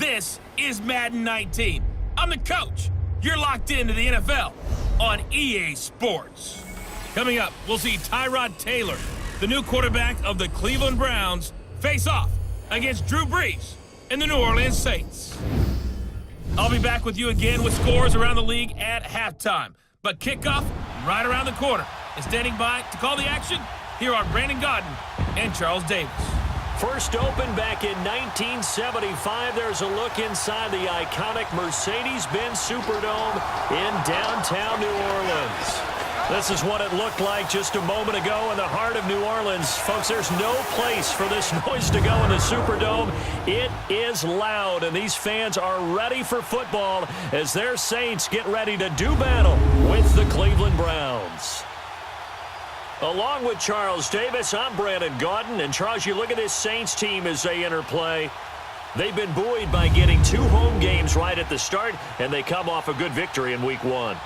This is Madden 19. I'm the coach. You're locked into the NFL on EA Sports. Coming up, we'll see Tyrod Taylor, the new quarterback of the Cleveland Browns, face off against Drew Brees and the New Orleans Saints. I'll be back with you again with scores around the league at halftime. But kickoff right around the corner. And standing by to call the action, here are Brandon Gaudin and Charles Davis. First opened back in 1975. There's a look inside the iconic Mercedes-Benz Superdome in downtown New Orleans. This is what it looked like just a moment ago in the heart of New Orleans. Folks, there's no place for this noise to go in the Superdome. It is loud, and these fans are ready for football as their Saints get ready to do battle with the Cleveland Browns. Along with Charles Davis, I'm Brandon Gaudin. And Charles, you look at this Saints team as they enter play. They've been buoyed by getting 2 home games right at the start, and they come off a good victory in Week 1.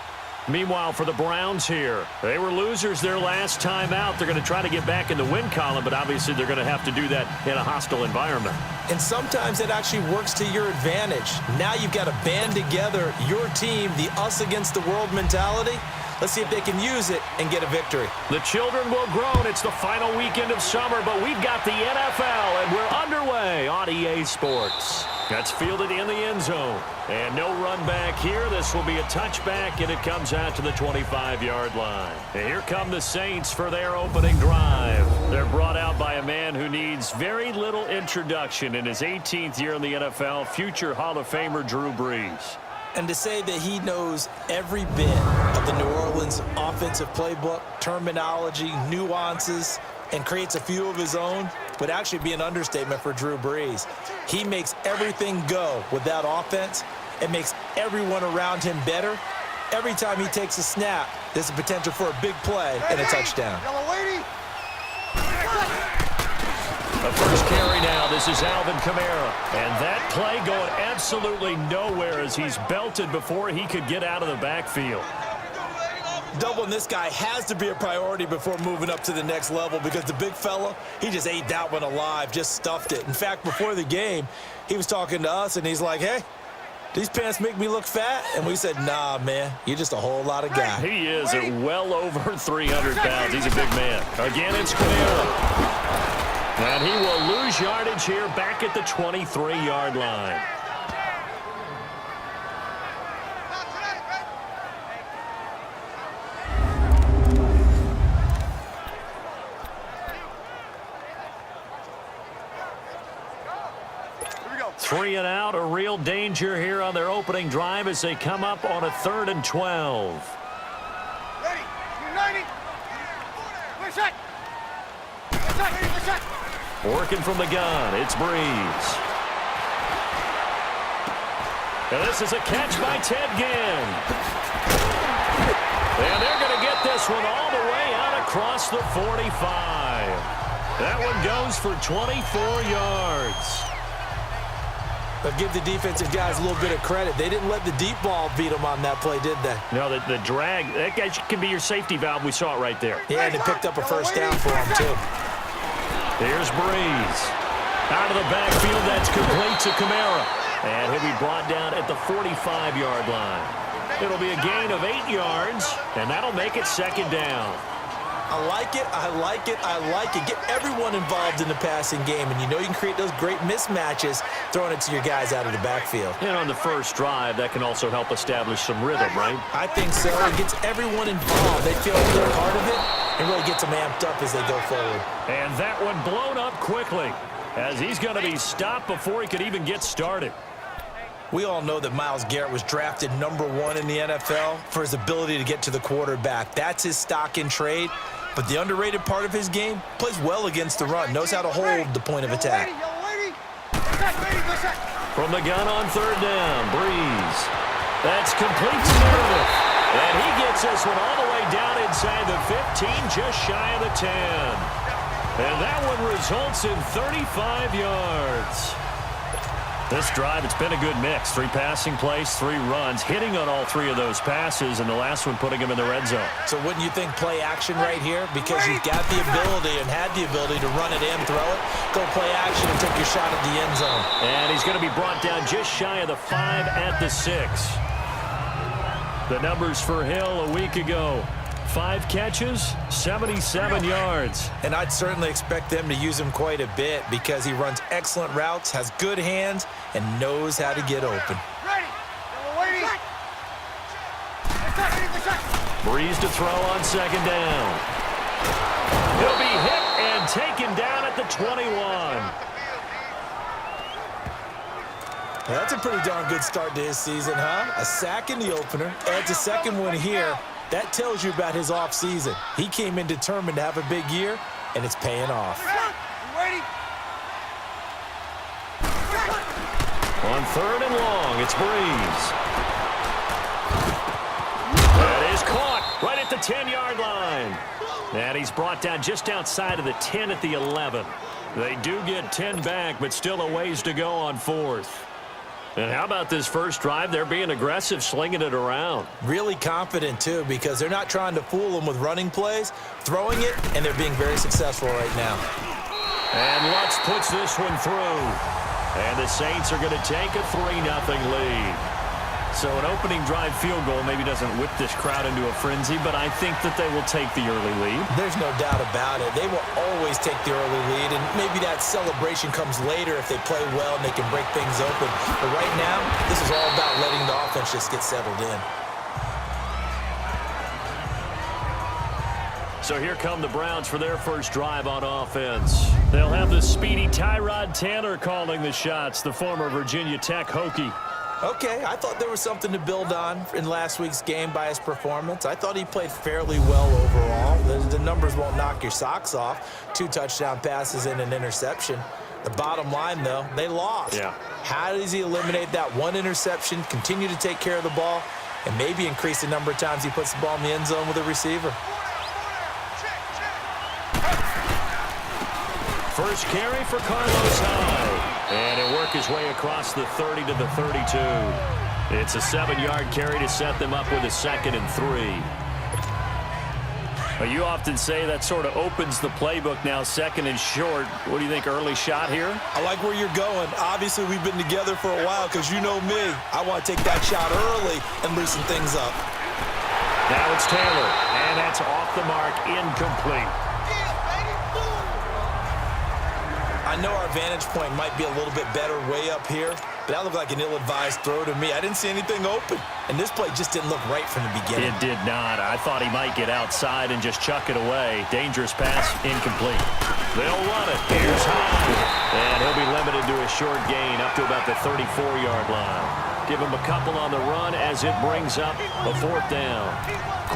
Meanwhile, for the Browns here, they were losers their last time out. They're going to try to get back in the win column, but obviously they're going to have to do that in a hostile environment. And sometimes it actually works to your advantage. Now you've got to band together your team, the us against the world mentality. Let's see if they can use it and get a victory. The children will groan. It's the final weekend of summer, but we've got the NFL, and we're underway on EA Sports. That's fielded in the end zone. And no run back here. This will be a touchback, and it comes out to the 25-yard line. And here come the Saints for their opening drive. They're brought out by a man who needs very little introduction in his 18th year in the NFL, future Hall of Famer Drew Brees. And to say that he knows every bit of the New Orleans offensive playbook, terminology, nuances, and creates a few of his own would actually be an understatement for Drew Brees. He makes everything go with that offense. It makes everyone around him better. Every time he takes a snap, there's a potential for a big play and a touchdown. The first carry now, this is Alvin Kamara. And that play going absolutely nowhere as he's belted before he could get out of the backfield. Doubling this guy has to be a priority before moving up to the next level because the big fella, he just ate that one alive, just stuffed it. In fact, before the game, he was talking to us, and he's like, hey, these pants make me look fat? And we said, nah, man, you're just a whole lot of guy. He is at well over 300 pounds. He's a big man. Again, it's Kamara. And he will lose yardage here back at the 23-yard line. Three and out, a real danger here on their opening drive as they come up on a 3rd and 12. Ready, 90. Clear shot. Clear shot. Working from the gun, it's Brees. And this is a catch by Ted Ginn. And they're going to get this one all the way out across the 45. That one goes for 24 yards. But give the defensive guys a little bit of credit. They didn't let the deep ball beat them on that play, did they? No, the drag, that guy can be your safety valve. We saw it right there. Yeah, and it picked up a first down for him, too. Here's Brees. Out of the backfield, that's complete to Kamara. And he'll be brought down at the 45-yard line. It'll be a gain of 8 yards, and that'll make it 2nd down. I like it, I like it, I like it. Get everyone involved in the passing game, and you know you can create those great mismatches throwing it to your guys out of the backfield. And on the first drive, that can also help establish some rhythm, right? I think so. It gets everyone involved. They feel like they're part of it and really gets them amped up as they go forward. And that one blown up quickly as he's going to be stopped before he could even get started. We all know that Myles Garrett was drafted #1 in the NFL for his ability to get to the quarterback. That's his stock in trade. But the underrated part of his game, plays well against the run, knows how to hold the point of attack. From the gun on 3rd down, Brees. That's complete to Meredith. And he gets this one all the way down inside the 15, just shy of the 10. And that one results in 35 yards. This drive, it's been a good mix. 3 passing plays, 3 runs, hitting on all 3 of those passes, and the last one putting him in the red zone. So wouldn't you think play action right here? Because you've got the ability and had the ability to run it and throw it. Go play action and take your shot at the end zone. And he's going to be brought down just shy of the 5 at the 6. The numbers for Hill a week ago. 5 catches, 77 yards. And I'd certainly expect them to use him quite a bit because he runs excellent routes, has good hands, and knows how to get open. Ready. We're waiting. Breeze to throw on 2nd down. He'll be hit and taken down at the 21. Well, that's a pretty darn good start to his season, huh? A sack in the opener, adds a second one here. That tells you about his offseason. He came in determined to have a big year, and it's paying off. Ready. On 3rd and long, it's Breeze. That is caught right at the 10-yard line. And he's brought down just outside of the 10 at the 11. They do get 10 back, but still a ways to go on 4th. And how about this first drive? They're being aggressive, slinging it around. Really confident, too, because they're not trying to fool them with running plays, throwing it, and they're being very successful right now. And Lutz puts this one through. And the Saints are going to take a 3-0 lead. So an opening drive field goal maybe doesn't whip this crowd into a frenzy, but I think that they will take the early lead. There's no doubt about it. They will always take the early lead, and maybe that celebration comes later if they play well and they can break things open. But right now, this is all about letting the offense just get settled in. So here come the Browns for their first drive on offense. They'll have the speedy Tyrod Taylor calling the shots, the former Virginia Tech Hokie. Okay, I thought there was something to build on in last week's game by his performance. I thought he played fairly well overall. The numbers won't knock your socks off. 2 touchdown passes and an interception. The bottom line, though, they lost. Yeah. How does he eliminate that 1 interception, continue to take care of the ball, and maybe increase the number of times he puts the ball in the end zone with a receiver? First carry for Carlos Hyde. And he'll work his way across the 30 to the 32. It's a 7-yard carry to set them up with a 2nd and 3. Well, you often say that sort of opens the playbook now, 2nd and short. What do you think, early shot here? I like where you're going. Obviously, we've been together for a while because you know me. I want to take that shot early and loosen things up. Now it's Taylor, and that's off the mark, incomplete. I know our vantage point might be a little bit better way up here, but that looked like an ill-advised throw to me. I didn't see anything open, and this play just didn't look right from the beginning. It did not. I thought he might get outside and just chuck it away. Dangerous pass, incomplete. They'll run it. Here's Hyde. And he'll be limited to a short gain up to about the 34-yard line. Give him a couple on the run as it brings up a 4th down.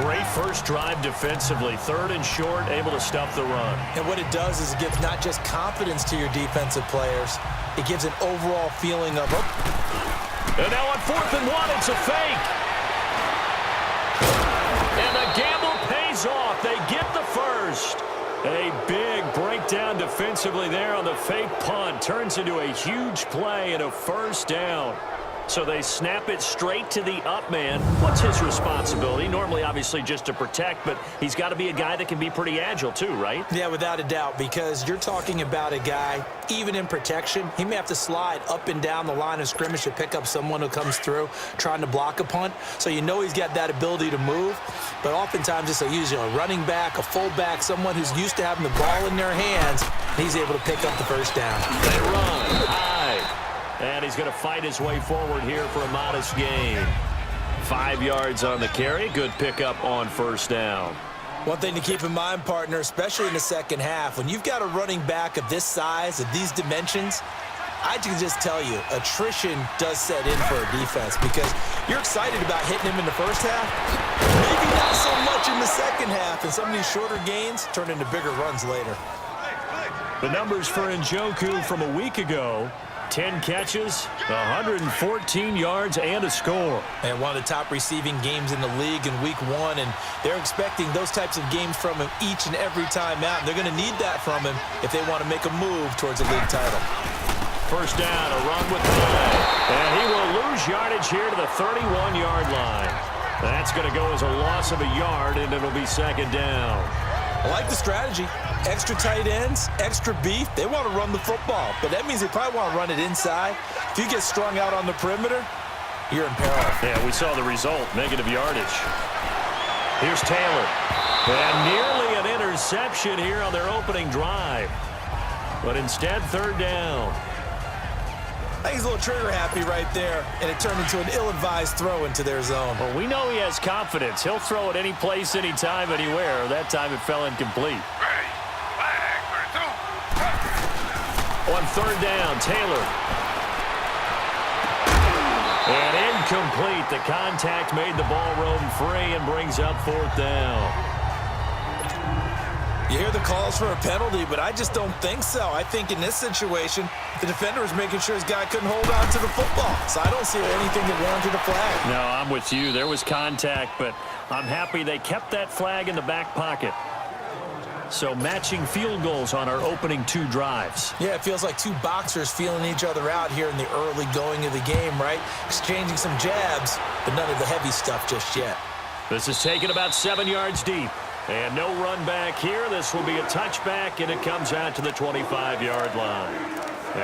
Great first drive defensively. 3rd and short, able to stuff the run. And what it does is it gives not just confidence to your defensive players, it gives an overall feeling of, And now on 4th and 1, it's a fake. And the gamble pays off. They get the first. A big breakdown defensively there on the fake punt. Turns into a huge play and a 1st down. So they snap it straight to the up man. What's his responsibility? Normally, obviously, just to protect, but he's got to be a guy that can be pretty agile too, right? Yeah, without a doubt, because you're talking about a guy, even in protection, he may have to slide up and down the line of scrimmage to pick up someone who comes through trying to block a punt. So you know he's got that ability to move, but oftentimes it's usually a running back, a fullback, someone who's used to having the ball in their hands, and he's able to pick up the first down. They run high. And he's going to fight his way forward here for a modest gain. 5 yards on the carry. Good pickup on 1st down. One thing to keep in mind, partner, especially in the second half, when you've got a running back of this size, of these dimensions, I can just tell you, attrition does set in for a defense because you're excited about hitting him in the first half. Maybe not so much in the second half, and some of these shorter gains turn into bigger runs later. The numbers for Njoku from a week ago: 10 catches, 114 yards, and a score. And one of the top receiving games in the league in week 1, and they're expecting those types of games from him each and every time out. They're going to need that from him if they want to make a move towards a league title. First down, a run with play. And he will lose yardage here to the 31-yard line. That's going to go as a loss of a yard, and it'll be second down. I like the strategy. Extra tight ends, extra beef. They want to run the football, but that means they probably want to run it inside. If you get strung out on the perimeter, you're in peril. Yeah, we saw the result, negative yardage. Here's Taylor. And nearly an interception here on their opening drive. But instead, third down. I think he's a little trigger happy right there, and it turned into an ill-advised throw into their zone. Well, we know he has confidence. He'll throw it any place, anytime, anywhere. That time it fell incomplete. On third down, Taylor. And incomplete. The contact made the ball roam free and brings up fourth down. You hear the calls for a penalty, but I just don't think so. I think in this situation, the defender was making sure his guy couldn't hold on to the football. So I don't see anything that warranted a flag. No, I'm with you. There was contact, but I'm happy they kept that flag in the back pocket. So matching field goals on our opening two drives. Yeah, it feels like two boxers feeling each other out here in the early going of the game, right? Exchanging some jabs, but none of the heavy stuff just yet. This is taken about 7 yards deep. And no run back here. This will be a touchback, and it comes out to the 25-yard line.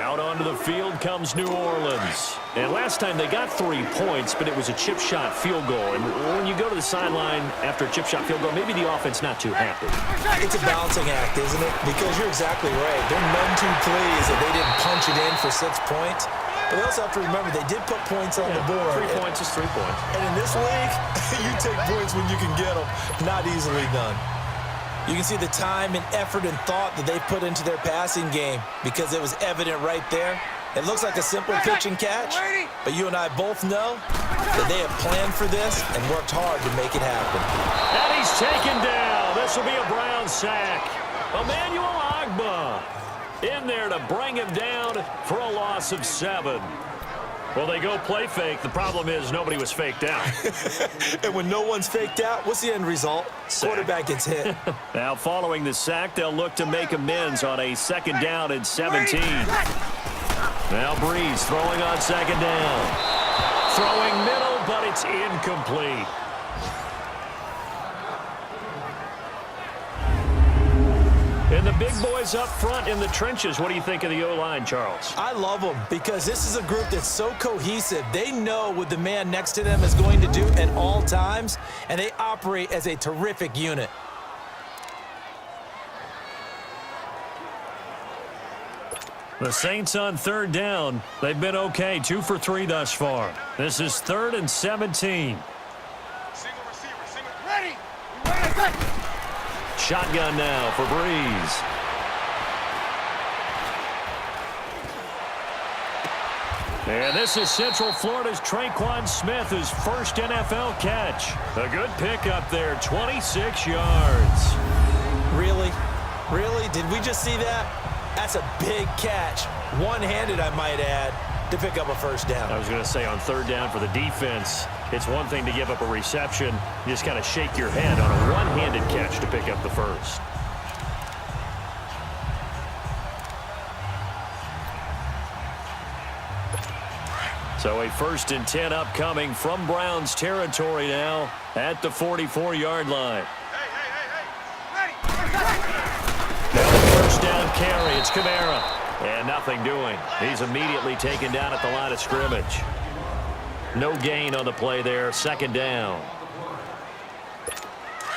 Out onto the field comes New Orleans. And last time they got 3 points, but it was a chip shot field goal. And when you go to the sideline after a chip shot field goal, maybe the offense not too happy. It's a balancing act, isn't it? Because you're exactly right. They're none too pleased that they didn't punch it in for 6 points. But they also have to remember they did put points on the board. 3 points is 3 points. And in this league, you take points when you can get them. Not easily done. You can see the time and effort and thought that they put into their passing game because it was evident right there. It looks like a simple pitch and catch, but you and I both know that they have planned for this and worked hard to make it happen. And he's taken down. This will be a Brown sack. Emmanuel Ogbah in there to bring him down for a loss of 7. Well, they go play fake. The problem is nobody was faked out. And when no one's faked out, what's the end result? Sack. Quarterback gets hit. Now, following the sack, they'll look to make amends on a second down and 17. Now Breeze throwing on second down. Throwing middle, but it's incomplete. And the big boys up front in the trenches. What do you think of the O-line, Charles? I love them because this is a group that's so cohesive. They know what the man next to them is going to do at all times, and they operate as a terrific unit. The Saints on third down. They've been okay, 2 for 3 thus far. This is 3rd and 17. Ready. Shotgun now for Breeze. And this is Central Florida's Traquan Smith, his first NFL catch. A good pickup there, 26 yards. Really? Really? Did we just see that? That's a big catch. One-handed, I might add, to pick up a first down. I was going to say on third down for the defense, it's one thing to give up a reception. You just kind of shake your head on a one-handed catch to pick up the first. So a 1st and 10 upcoming from Browns territory now at the 44-yard line. Now the first down carry. It's Kamara. And nothing doing. He's immediately taken down at the line of scrimmage. No gain on the play there. 2nd down.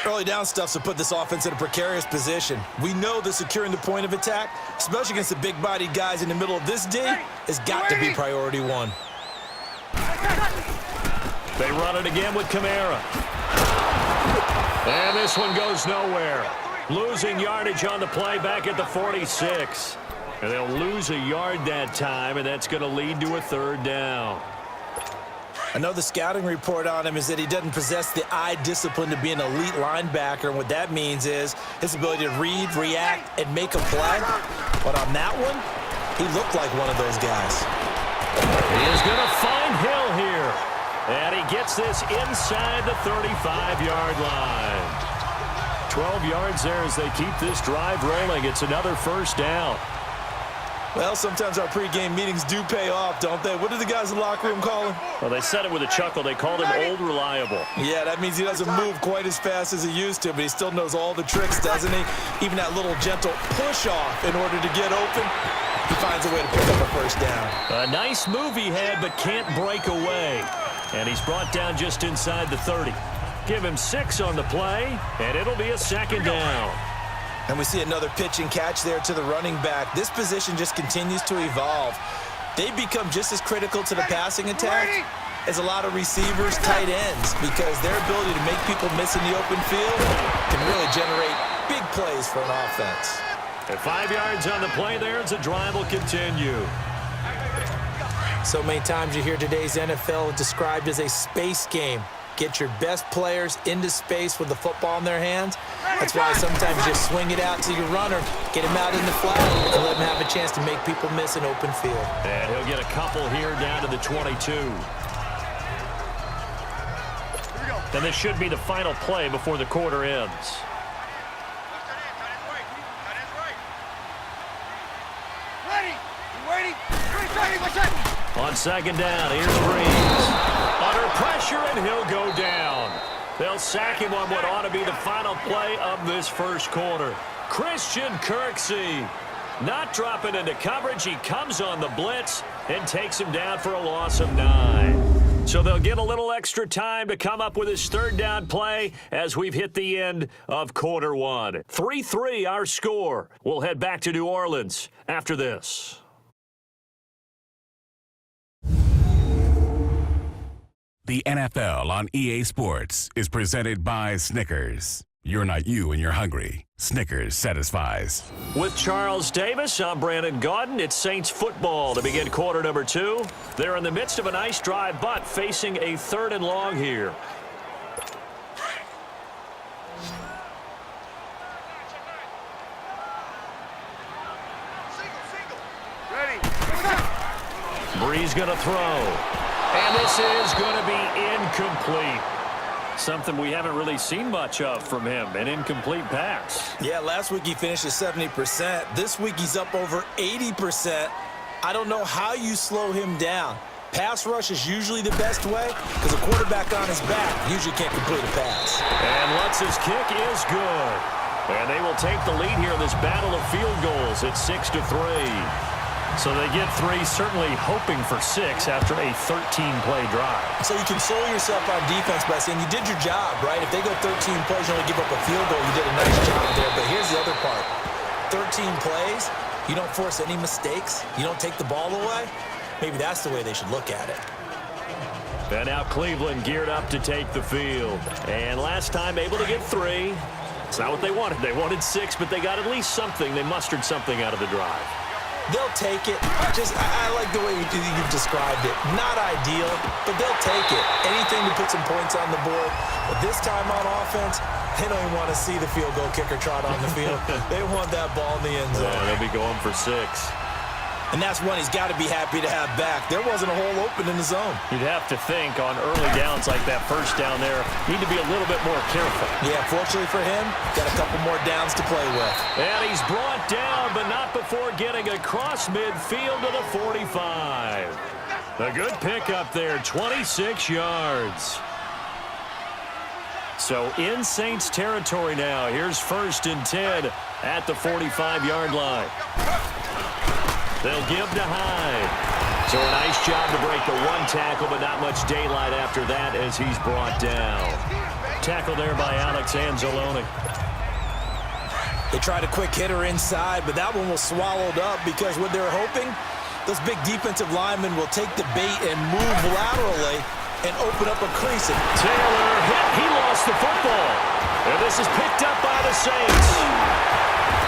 Early down stuffs will put this offense in a precarious position. We know that securing the point of attack, especially against the big-bodied guys in the middle of this D, has got to be priority 1. They run it again with Kamara. And this one goes nowhere. Losing yardage on the play back at the 46. And they'll lose a yard that time, and that's going to lead to a 3rd down. I know the scouting report on him is that he doesn't possess the eye discipline to be an elite linebacker, and what that means is his ability to read, react, and make a play. But on that one, he looked like one of those guys. He is going to find Hill here. And he gets this inside the 35-yard line. 12 yards there as they keep this drive rolling. It's another first down. Well, sometimes our pregame meetings do pay off, don't they? What do the guys in the locker room call him? Well, they said it with a chuckle. They called him Old Reliable. Yeah, that means he doesn't move quite as fast as he used to, but he still knows all the tricks, doesn't he? Even that little gentle push-off in order to get open, he finds a way to pick up a first down. A nice move he had, but can't break away. And he's brought down just inside the 30. Give him 6 on the play, and it'll be a second down. And we see another pitch and catch there to the running back. This position just continues to evolve. They become just as critical to the passing attack as a lot of receivers, tight ends, because their ability to make people miss in the open field can really generate big plays for an offense. At 5 yards on the play there, as the drive will continue. So many times you hear today's NFL described as a space game. Get your best players into space with the football in their hands. That's why sometimes you just swing it out to your runner, get him out in the flat, and let him have a chance to make people miss an open field. And he'll get a couple here down to the 22. And this should be the final play before the quarter ends. On second down, here's Breeze. Under pressure, and he'll go down. They'll sack him on what ought to be the final play of this first quarter. Christian Kirksey not dropping into coverage. He comes on the blitz and takes him down for a loss of 9. So they'll get a little extra time to come up with his third down play as we've hit the end of quarter 1. 3-3 our score. We'll head back to New Orleans after this. The NFL on EA Sports is presented by Snickers. You're not you when you're hungry. Snickers satisfies. With Charles Davis, I'm Brandon Gaudin. It's Saints football to begin quarter number 2. They're in the midst of a nice drive, but facing a 3rd and long here. Breeze going to throw. And this is going to be incomplete. Something we haven't really seen much of from him, an incomplete pass. Yeah, last week he finished at 70%. This week he's up over 80%. I don't know how you slow him down. Pass rush is usually the best way because a quarterback on his back usually can't complete a pass. And Lutz's kick is good. And they will take the lead here in this battle of field goals at 6-3. So they get 3, certainly hoping for 6 after a 13-play drive. So you console yourself on defense by saying you did your job, right? If they go 13 plays, you only give up a field goal, you did a nice job there. But here's the other part. 13 plays, you don't force any mistakes, you don't take the ball away. Maybe that's the way they should look at it. And now Cleveland geared up to take the field. And last time able to get 3. It's not what they wanted. They wanted 6, but they got at least something. They mustered something out of the drive. They'll take it. I like the way you've described it. Not ideal, but they'll take it. Anything to put some points on the board. But this time on offense, they don't even want to see the field goal kicker trot on the field. They want that ball in the end zone. Yeah, they'll be going for 6. And that's one he's got to be happy to have back. There wasn't a hole open in the zone. You'd have to think on early downs like that first down there, need to be a little bit more careful. Yeah, fortunately for him, got a couple more downs to play with. And he's brought down, but not before getting across midfield to the 45. A good pickup there, 26 yards. So in Saints territory now, here's 1st and 10 at the 45-yard line. They'll give to Hyde. So a nice job to break the 1 tackle, but not much daylight after that as he's brought down. Tackle there by Alex Anzalone. They tried a quick hitter inside, but that one was swallowed up because what they're hoping, those big defensive linemen will take the bait and move laterally and open up a crease. Taylor hit. He lost the football. And this is picked up by the Saints.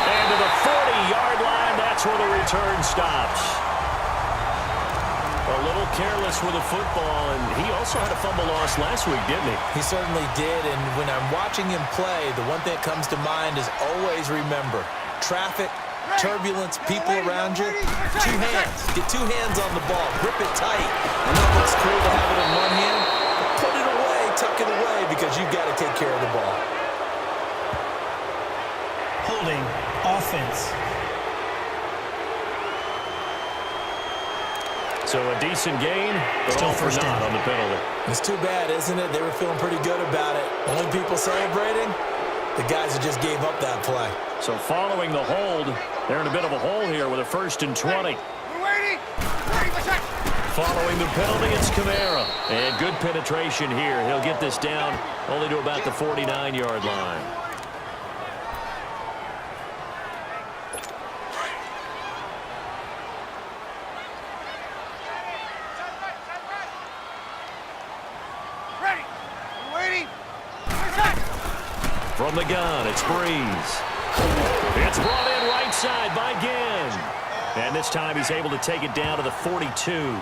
And to the 40-yard line, that's where the return stops. A little careless with the football, and he also had a fumble loss last week, didn't he? He certainly did, and when I'm watching him play, the one thing that comes to mind is always remember, traffic, turbulence, people around you, 2 hands. Get 2 hands on the ball. Grip it tight. I know it looks cool to have it in one hand, but put it away, tuck it away, because you've got to take care of the ball. Holding offense. So a decent gain, but Still all for first naught down on the penalty. It's too bad, isn't it? They were feeling pretty good about it. Only people celebrating, the guys who just gave up that play. So following the hold, they're in a bit of a hole here with a 1st and 20. We're waiting. Ready for check. Following the penalty, it's Kamara. And good penetration here. He'll get this down only to about the 49-yard line. Ready. We're waiting. For check. From the gun, it's Breeze. It's brought in right side by Ginn. And this time he's able to take it down to the 42.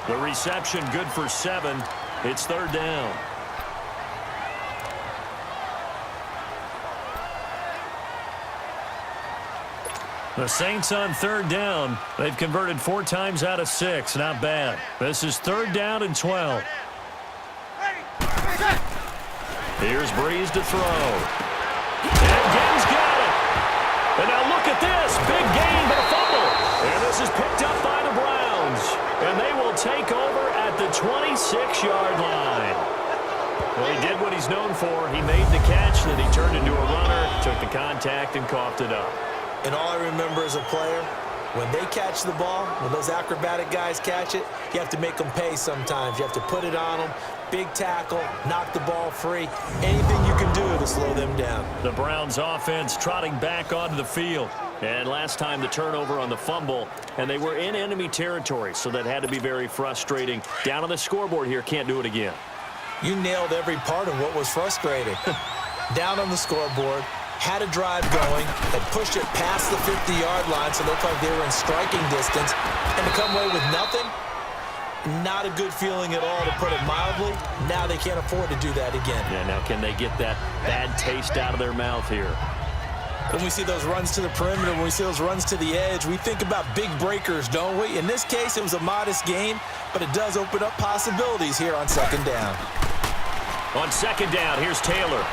The reception good for 7. It's 3rd down. The Saints on 3rd down. They've converted 4 times out of 6. Not bad. This is 3rd down and 12. Ready. For check. Here's Breeze to throw. And Ginn's got it. And now look at this. Big gain, but a fumble. And this is picked up by the Browns. And they will take over at the 26-yard line. Well, he did what he's known for. He made the catch, then he turned into a runner, took the contact, and coughed it up. And all I remember as a player, when they catch the ball, when those acrobatic guys catch it, you have to make them pay sometimes. You have to put it on them, big tackle, knock the ball free, anything you can do to slow them down. The Browns offense trotting back onto the field. And last time the turnover on the fumble, and they were in enemy territory, so that had to be very frustrating. Down on the scoreboard here, can't do it again. You nailed every part of what was frustrating. Down on the scoreboard, had a drive going, had pushed it past the 50-yard line, so it looked like they were in striking distance, and to come away with nothing, not a good feeling at all, to put it mildly. Now they can't afford to do that again. Yeah, now can they get that bad taste out of their mouth here? When we see those runs to the perimeter, when we see those runs to the edge, we think about big breakers, don't we? In this case, it was a modest gain, but it does open up possibilities here on 2nd down. On 2nd down, here's Taylor.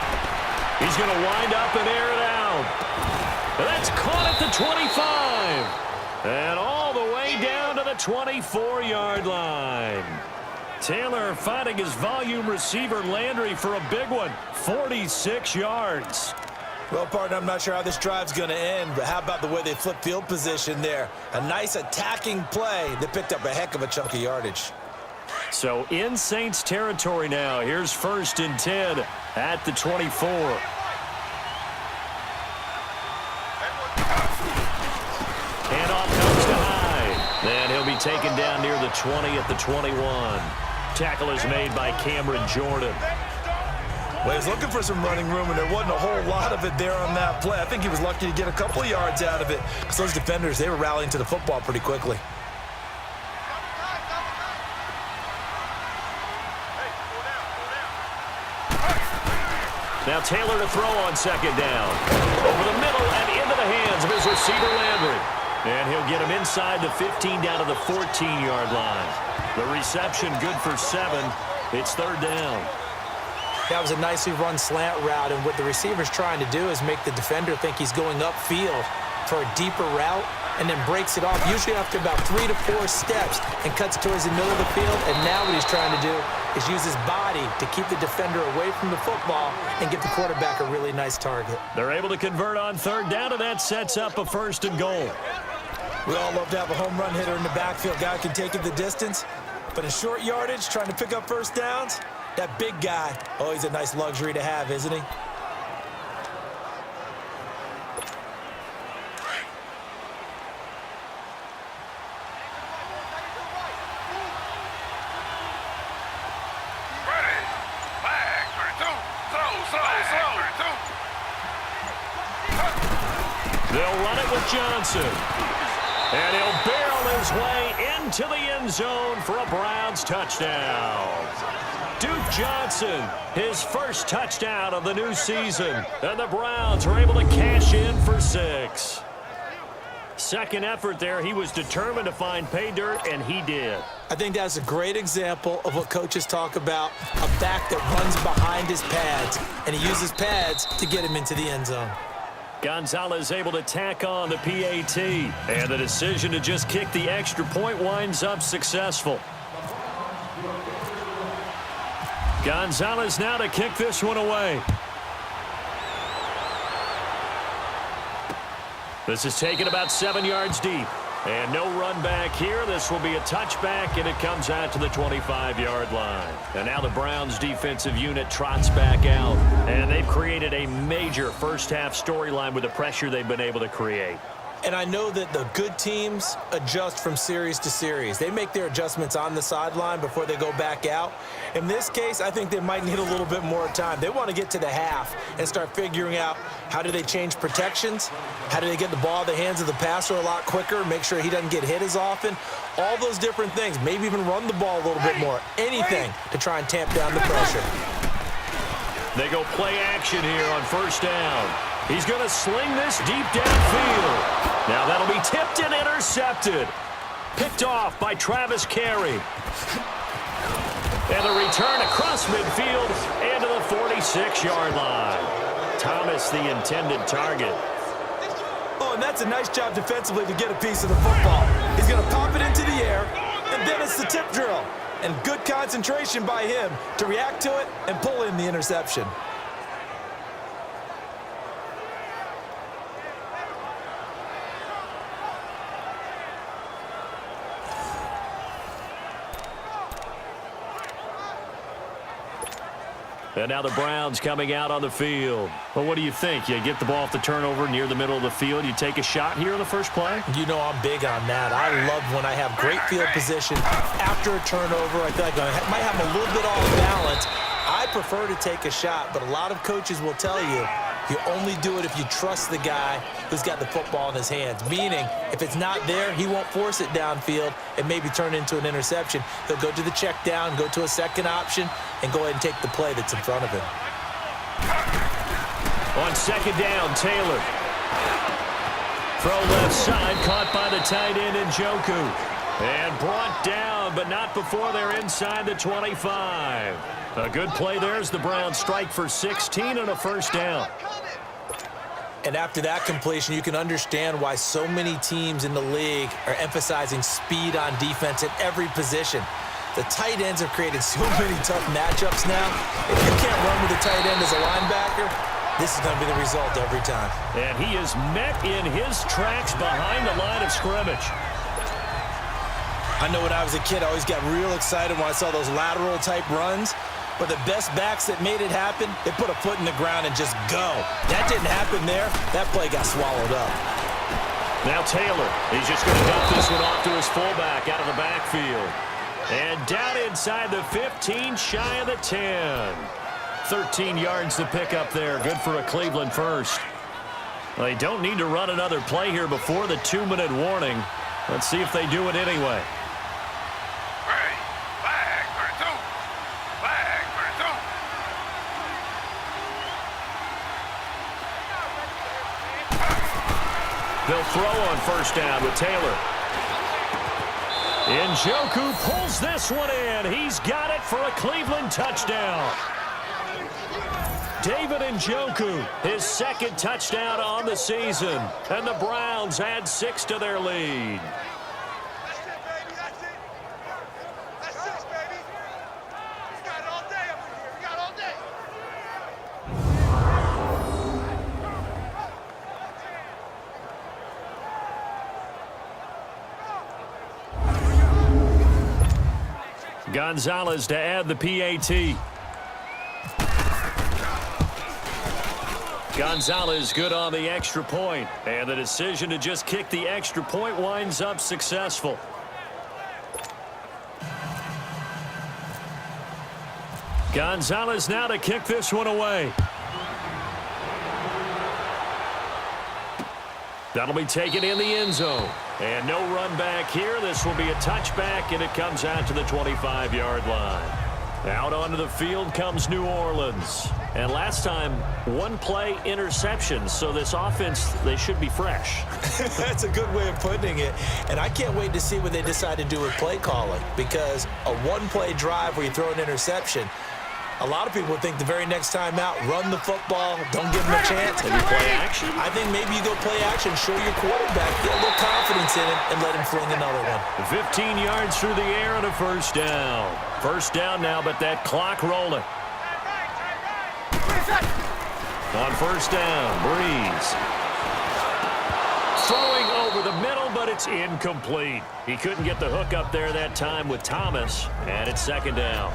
He's going to wind up and air it out. And that's caught at the 25. And all the way down to the 24-yard line. Taylor finding his volume receiver Landry for a big one. 46 yards. Well, partner, I'm not sure how this drive's going to end, but how about the way they flip field position there? A nice attacking play that picked up a heck of a chunk of yardage. So in Saints territory now. Here's 1st and 10 at the 24. Handoff comes to Hyde. And he'll be taken down near the 20 at the 21. Tackle is made by Cameron Jordan. Well, he was looking for some running room, and there wasn't a whole lot of it there on that play. I think he was lucky to get a couple of yards out of it, because those defenders, they were rallying to the football pretty quickly. Now Taylor to throw on 2nd down. Over the middle and into the hands of his receiver Landry. And he'll get him inside the 15 down to the 14-yard line. The reception good for 7. It's 3rd down. That was a nicely run slant route, and what the receiver's trying to do is make the defender think he's going upfield for a deeper route, and then breaks it off, usually after about 3 to 4 steps, and cuts towards the middle of the field. And now what he's trying to do is use his body to keep the defender away from the football and give the quarterback a really nice target. They're able to convert on 3rd down, and that sets up a 1st and goal. We all love to have a home run hitter in the backfield. Guy can take it the distance, but in short yardage, trying to pick up 1st downs, that big guy, oh, he's a nice luxury to have, isn't he? They'll run it with Johnson. And he'll barrel his way into the end zone for a Browns touchdown. Duke Johnson, his first touchdown of the new season. And the Browns are able to cash in for 6. Second effort there, he was determined to find pay dirt, and he did. I think that's a great example of what coaches talk about, a back that runs behind his pads, and he uses pads to get him into the end zone. Gonzalez able to tack on the PAT. And the decision to just kick the extra point winds up successful. Gonzalez now to kick this one away. This is taken about 7 yards deep. And no run back here. This will be a touchback, and it comes out to the 25-yard line. And now the Browns defensive unit trots back out. And they've created a major first-half storyline with the pressure they've been able to create. And I know that the good teams adjust from series to series. They make their adjustments on the sideline before they go back out. In this case, I think they might need a little bit more time. They want to get to the half and start figuring out how do they change protections, how do they get the ball in the hands of the passer a lot quicker, make sure he doesn't get hit as often, all those different things. Maybe even run the ball a little bit more. Anything to try and tamp down the pressure. They go play action here on first down. He's going to sling this deep downfield. Now that'll be tipped and intercepted. Picked off by Travis Carey. And the return across midfield and to the 46-yard line. Thomas the intended target. Oh, and that's a nice job defensively to get a piece of the football. He's going to pop it into the air, and then it's the tip drill. And good concentration by him to react to it and pull in the interception. And now the Browns coming out on the field. Well, what do you think? You get the ball off the turnover near the middle of the field. You take a shot here in the first play? You know I'm big on that. I love when I have great field position after a turnover. I feel like I might have a little bit off balance. I prefer to take a shot, but a lot of coaches will tell you only do it if you trust the guy who's got the football in his hands. Meaning, if it's not there, he won't force it downfield and maybe turn it into an interception. He'll go to the check down, go to a second option, and go ahead and take the play that's in front of him. On second down, Taylor. Throw left side, caught by the tight end Njoku. And brought down, but not before they're inside the 25. A good play there as the Browns strike for 16 and a first down. And after that completion, you can understand why so many teams in the league are emphasizing speed on defense at every position. The tight ends have created so many tough matchups now. If you can't run with the tight end as a linebacker, this is going to be the result every time. And he is met in his tracks behind the line of scrimmage. I know when I was a kid, I always got real excited when I saw those lateral type runs. But the best backs that made it happen, they put a foot in the ground and just go. That didn't happen there. That play got swallowed up. Now Taylor, he's just going to dump this one off to his fullback out of the backfield. And down inside the 15, shy of the 10. 13 yards to pick up there. Good for a Cleveland first. Well, they don't need to run another play here before the 2-minute warning. Let's see if they do it anyway. They'll throw on first down with Taylor. Njoku pulls this one in. He's got it for a Cleveland touchdown. David Njoku, his second touchdown on the season. And the Browns add 6 to their lead. That's it, baby. That's it. That's 6, baby. We got it all day up in here. We got it all day. Gonzalez to add the PAT. Gonzalez good on the extra point. And the decision to just kick the extra point winds up successful. Gonzalez now to kick this one away. That'll be taken in the end zone. And no run back here. This will be a touchback, and it comes out to the 25-yard line. Out onto the field comes New Orleans. And last time, one play interception. So this offense, they should be fresh. That's a good way of putting it. And I can't wait to see what they decide to do with play calling. Because a one-play drive where you throw an interception, A lot of people think the very next time out, run the football, don't give him a chance. Maybe play action? I think maybe you go play action, show your quarterback, get a little confidence in him, and let him fling another one. 15 yards through the air and a first down. First down now, but that clock rolling. On first down, Breeze. Throwing over the middle, but it's incomplete. He couldn't get the hook up there that time with Thomas, and it's second down.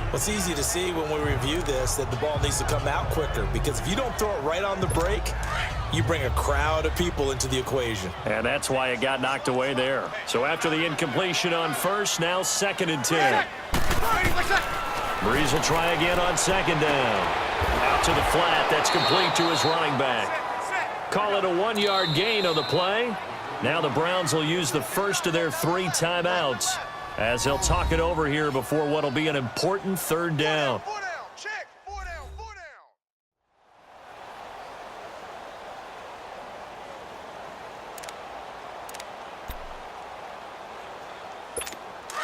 Well, it's easy to see when we review this that the ball needs to come out quicker, because if you don't throw it right on the break, you bring a crowd of people into the equation. And that's why it got knocked away there. So after the incompletion on first, now 2nd and 10. Breeze will try again on second down. Out to the flat. That's complete to his running back. Call it a 1-yard gain on the play. Now the Browns will use the first of their 3 timeouts as they'll talk it over here before what will be an important third down. Check. 4 down.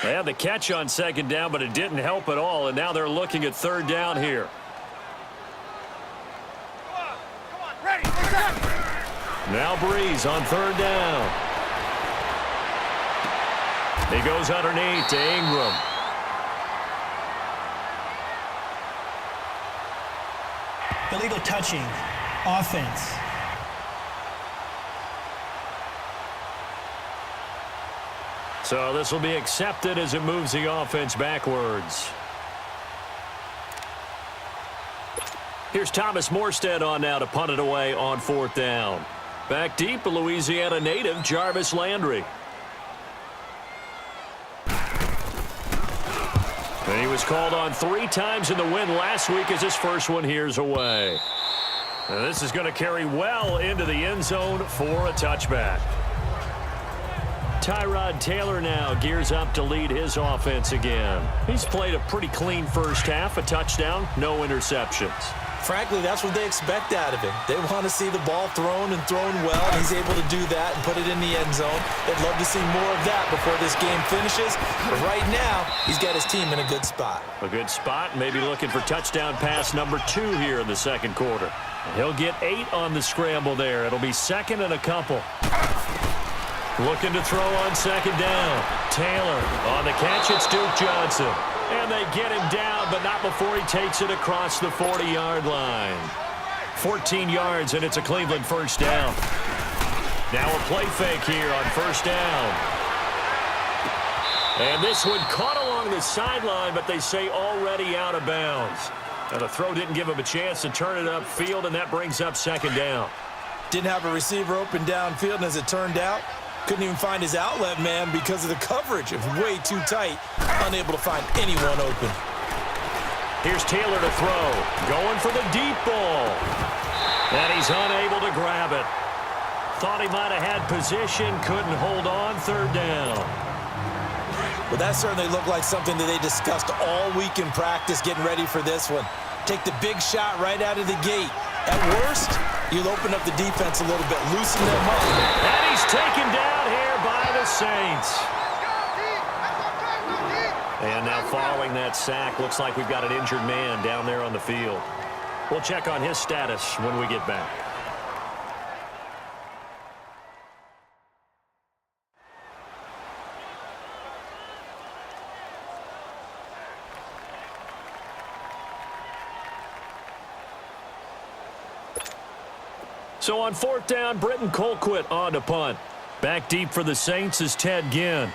They had the catch on second down, but it didn't help at all, and now they're looking at third down here. Come on. Ready. Now Breeze on third down. He goes underneath to Ingram. Illegal touching. Offense. So this will be accepted as it moves the offense backwards. Here's Thomas Morstead on now to punt it away on 4th down. Back deep, a Louisiana native, Jarvis Landry. And he was called on 3 times in the win last week as his first one here's away. And this is going to carry well into the end zone for a touchback. Tyrod Taylor now gears up to lead his offense again. He's played a pretty clean first half, a touchdown, no interceptions. Frankly, that's what they expect out of him. They want to see the ball thrown and thrown well, and he's able to do that and put it in the end zone. They'd love to see more of that before this game finishes. But right now, he's got his team in a good spot. A good spot, maybe looking for touchdown pass number 2 here in the second quarter. He'll get 8 on the scramble there. It'll be 2nd and a couple. Looking to throw on second down. Taylor on the catch, it's Duke Johnson. And they get him down, but not before he takes it across the 40-yard line. 14 yards, and it's a Cleveland first down. Now a play fake here on first down. And this one caught along the sideline, but they say already out of bounds. Now the throw didn't give him a chance to turn it upfield, and that brings up second down. Didn't have a receiver open downfield, and as it turned out, couldn't even find his outlet man because of the coverage. It was way too tight, unable to find anyone open. Here's Taylor to throw, going for the deep ball. And he's unable to grab it. Thought he might have had position, couldn't hold on, third down. Well, that certainly looked like something that they discussed all week in practice getting ready for this one. Take the big shot right out of the gate. At worst, you'll open up the defense a little bit, loosen them up. And he's taken down here by the Saints. And now following that sack, looks like we've got an injured man down there on the field. We'll check on his status when we get back. So on fourth down, Britton Colquitt on to punt. Back deep for the Saints is Ted Ginn.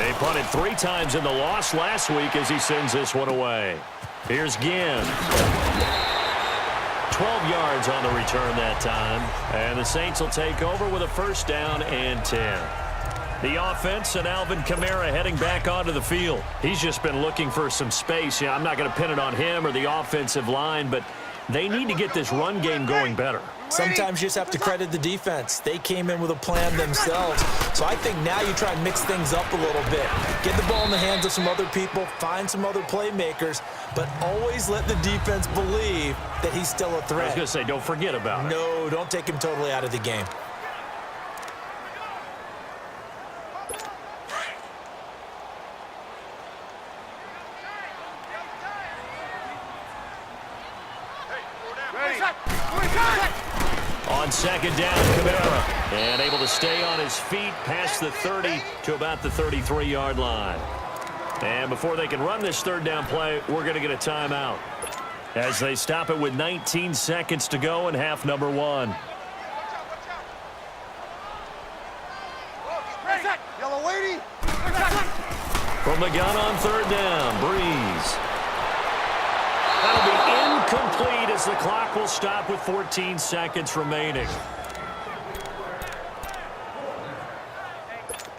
He punted 3 times in the loss last week as he sends this one away. Here's Ginn. 12 yards on the return that time. And the Saints will take over with a first down and 10. The offense and Alvin Kamara heading back onto the field. He's just been looking for some space. Yeah, I'm not going to pin it on him or the offensive line, but they need to get this run game going better. Sometimes you just have to credit the defense. They came in with a plan themselves. So I think now you try and mix things up a little bit. Get the ball in the hands of some other people, find some other playmakers, but always let the defense believe that he's still a threat. I was going to say, don't forget about it. No, don't take him totally out of the game. On second down, Kamara. And able to stay on his feet past the 30 to about the 33-yard line. And before they can run this third down play, we're going to get a timeout as they stop it with 19 seconds to go in half number 1. Yellow lady. From the gun on third down, Breeze. That'll be incomplete as the clock will stop with 14 seconds remaining.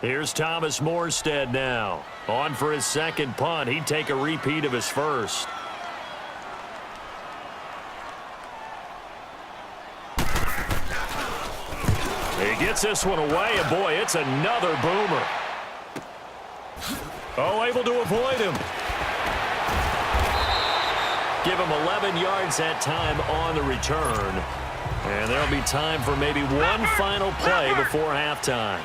Here's Thomas Morstead now. On for his second punt. He'd take a repeat of his first. He gets this one away, and boy, it's another boomer. Oh, able to avoid him. Give him 11 yards that time on the return. And there'll be time for maybe one final play before halftime.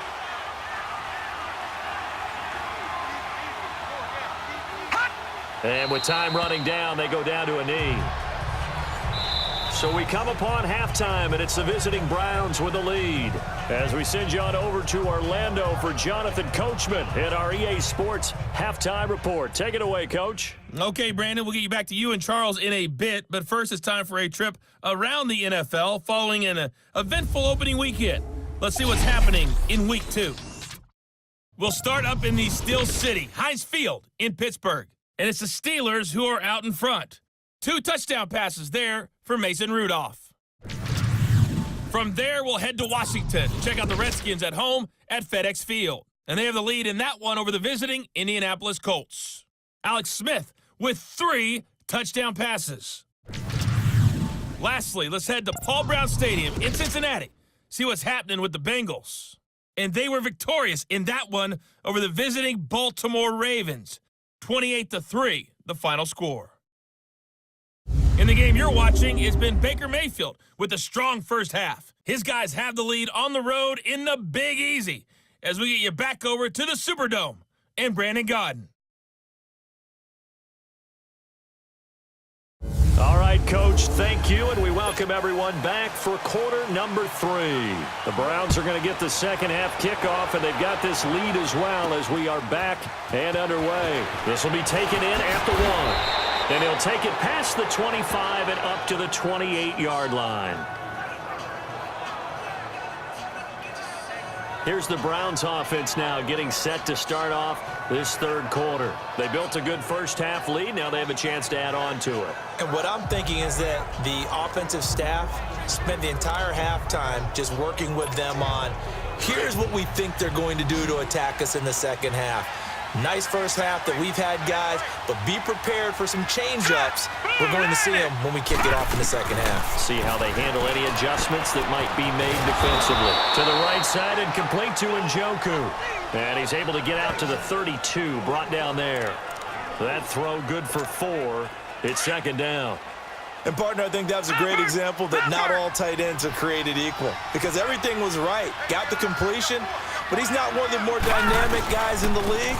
And with time running down, they go down to a knee. So we come upon halftime, and it's the visiting Browns with the lead. As we send you on over to Orlando for Jonathan Coachman in our EA Sports Halftime Report. Take it away, Coach. Okay, Brandon, we'll get you back to you and Charles in a bit, but first it's time for a trip around the NFL following an eventful opening weekend. Let's see what's happening in Week 2. We'll start up in the Steel City, Heinz Field in Pittsburgh, and it's the Steelers who are out in front. 2 touchdown passes there for Mason Rudolph. From there, we'll head to Washington to check out the Redskins at home at FedEx Field. And they have the lead in that one over the visiting Indianapolis Colts. Alex Smith with 3 touchdown passes. Lastly, let's head to Paul Brown Stadium in Cincinnati. See what's happening with the Bengals. And they were victorious in that one over the visiting Baltimore Ravens. 28-3, the final score. In the game you're watching, it's been Baker Mayfield with a strong first half. His guys have the lead on the road in the Big Easy as we get you back over to the Superdome and Brandon Godden. All right, Coach, thank you, and we welcome everyone back for quarter number 3. The Browns are going to get the second half kickoff, and they've got this lead as well as we are back and underway. This will be taken in at the 1. And he'll take it past the 25 and up to the 28-yard line. Here's the Browns offense now getting set to start off this third quarter. They built a good first half lead. Now they have a chance to add on to it. And what I'm thinking is that the offensive staff spent the entire halftime just working with them on, here's what we think they're going to do to attack us in the second half. Nice first half that we've had, guys, but be prepared for some change-ups. We're going to see them when we kick it off in the second half. See how they handle any adjustments that might be made defensively. To the right side and complete to Njoku. And he's able to get out to the 32, brought down there. That throw good for 4. It's second down. And, partner, I think that was a great example that not all tight ends are created equal because everything was right. Got the completion, but he's not one of the more dynamic guys in the league.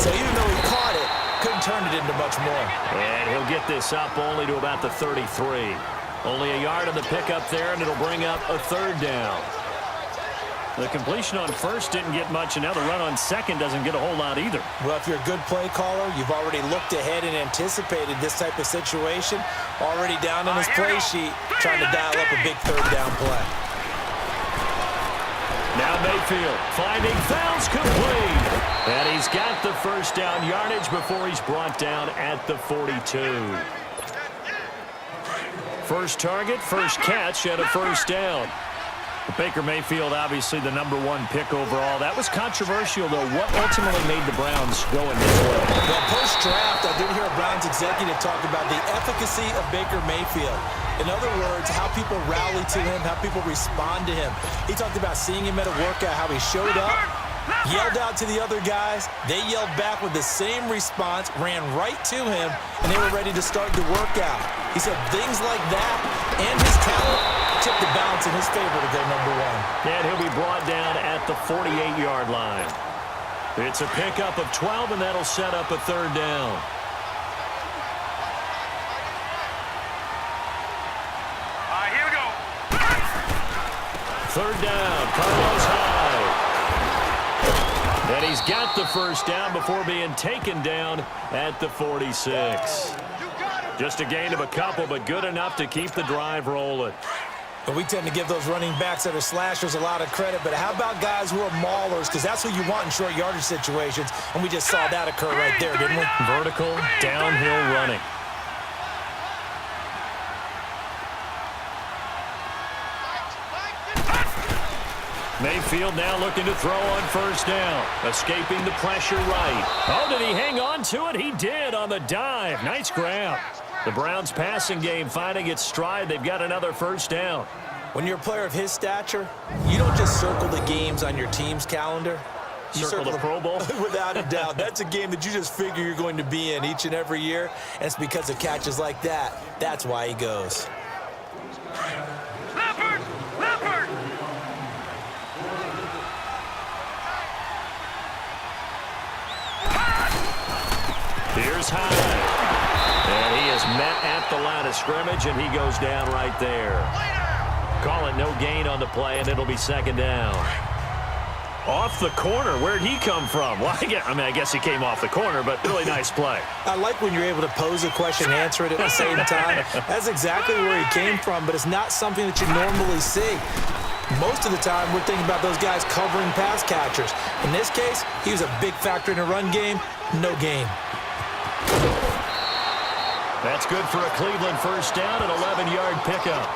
So even though he caught it, couldn't turn it into much more. And he'll get this up only to about the 33. Only a yard on the pickup there, and it'll bring up a third down. The completion on first didn't get much, and now the run on second doesn't get a whole lot either. Well, if you're a good play caller, you've already looked ahead and anticipated this type of situation. Already down on his play sheet, trying to dial up a big third down play. Now Mayfield finding fouls complete. And he's got the first down yardage before he's brought down at the 42. First target, first catch, and a first down. Baker Mayfield, obviously the #1 pick overall. That was controversial, though. What ultimately made the Browns go in this way? Well, post-draft, I did hear a Browns executive talk about the efficacy of Baker Mayfield. In other words, how people rally to him, how people respond to him. He talked about seeing him at a workout, how he showed up, yelled out to the other guys. They yelled back with the same response, ran right to him, and they were ready to start the workout. He said things like that and his talent tipped the balance in his favor to go number one. And he'll be brought down at the 48-yard line. It's a pickup of 12, and that'll set up a third down. Here we go. Third down, Carlos Hyde. And he's got the first down before being taken down at the 46. Just a gain of a couple, but good enough to keep the drive rolling. But we tend to give those running backs that are slashers a lot of credit. But how about guys who are maulers? Because that's what you want in short yardage situations. And we just saw that occur right there, didn't we? Vertical, downhill running. Mayfield now looking to throw on first down. Escaping the pressure right. Oh, did he hang on to it? He did on the dive. Nice grab. The Browns passing game finding its stride. They've got another first down. When you're a player of his stature, you don't just circle the games on your team's calendar. You Circle the Pro Bowl? Without a doubt. That's a game that you just figure you're going to be in each and every year. And it's because of catches like that. That's why he goes. Leopard! Leopard! Here's Hyde. And he is met at the line of scrimmage, and he goes down right there. Call it no gain on the play, and it'll be second down. Off the corner. Where'd he come from? Well, I guess he came off the corner, but really nice play. I like when you're able to pose a question and answer it at the same time. That's exactly where he came from, but it's not something that you normally see. Most of the time, we're thinking about those guys covering pass catchers. In this case, he was a big factor in the run game. No gain. That's good for a Cleveland first down, an 11-yard pickup.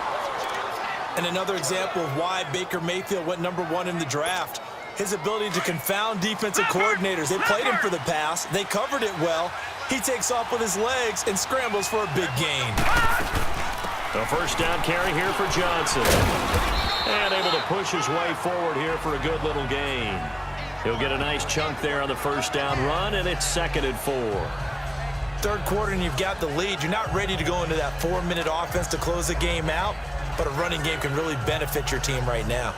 And another example of why Baker Mayfield went number one in the draft. His ability to confound defensive coordinators. They played him for the pass. They covered it well. He takes off with his legs and scrambles for a big gain. The first down carry here for Johnson. And able to push his way forward here for a good little gain. He'll get a nice chunk there on the first down run, and it's 2nd and 4. Third quarter and you've got the lead. You're not ready to go into that 4-minute offense to close the game out, but a running game can really benefit your team right now.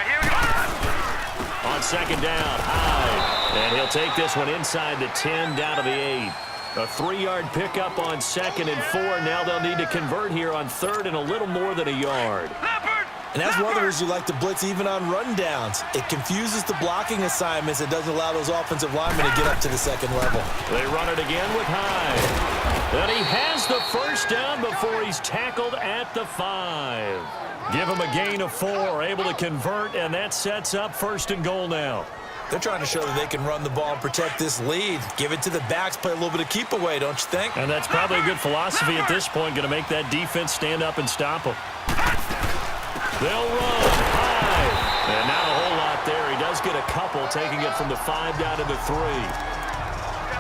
Here we go. On second down, Hyde. And he'll take this one inside the 10, down to the 8. A 3-yard pickup on 2nd and 4. Now they'll need to convert here on 3rd and a little more than a yard. And that's one of the reasons you like to blitz even on rundowns. It confuses the blocking assignments. It doesn't allow those offensive linemen to get up to the second level. They run it again with Hyde. And he has the first down before he's tackled at the 5. Give him a gain of 4, able to convert, and that sets up 1st and goal now. They're trying to show that they can run the ball and protect this lead. Give it to the backs, play a little bit of keep away, don't you think? And that's probably a good philosophy at this point, going to make that defense stand up and stop them. They'll run high. And not a whole lot there. He does get a couple, taking it from the 5 down to the 3.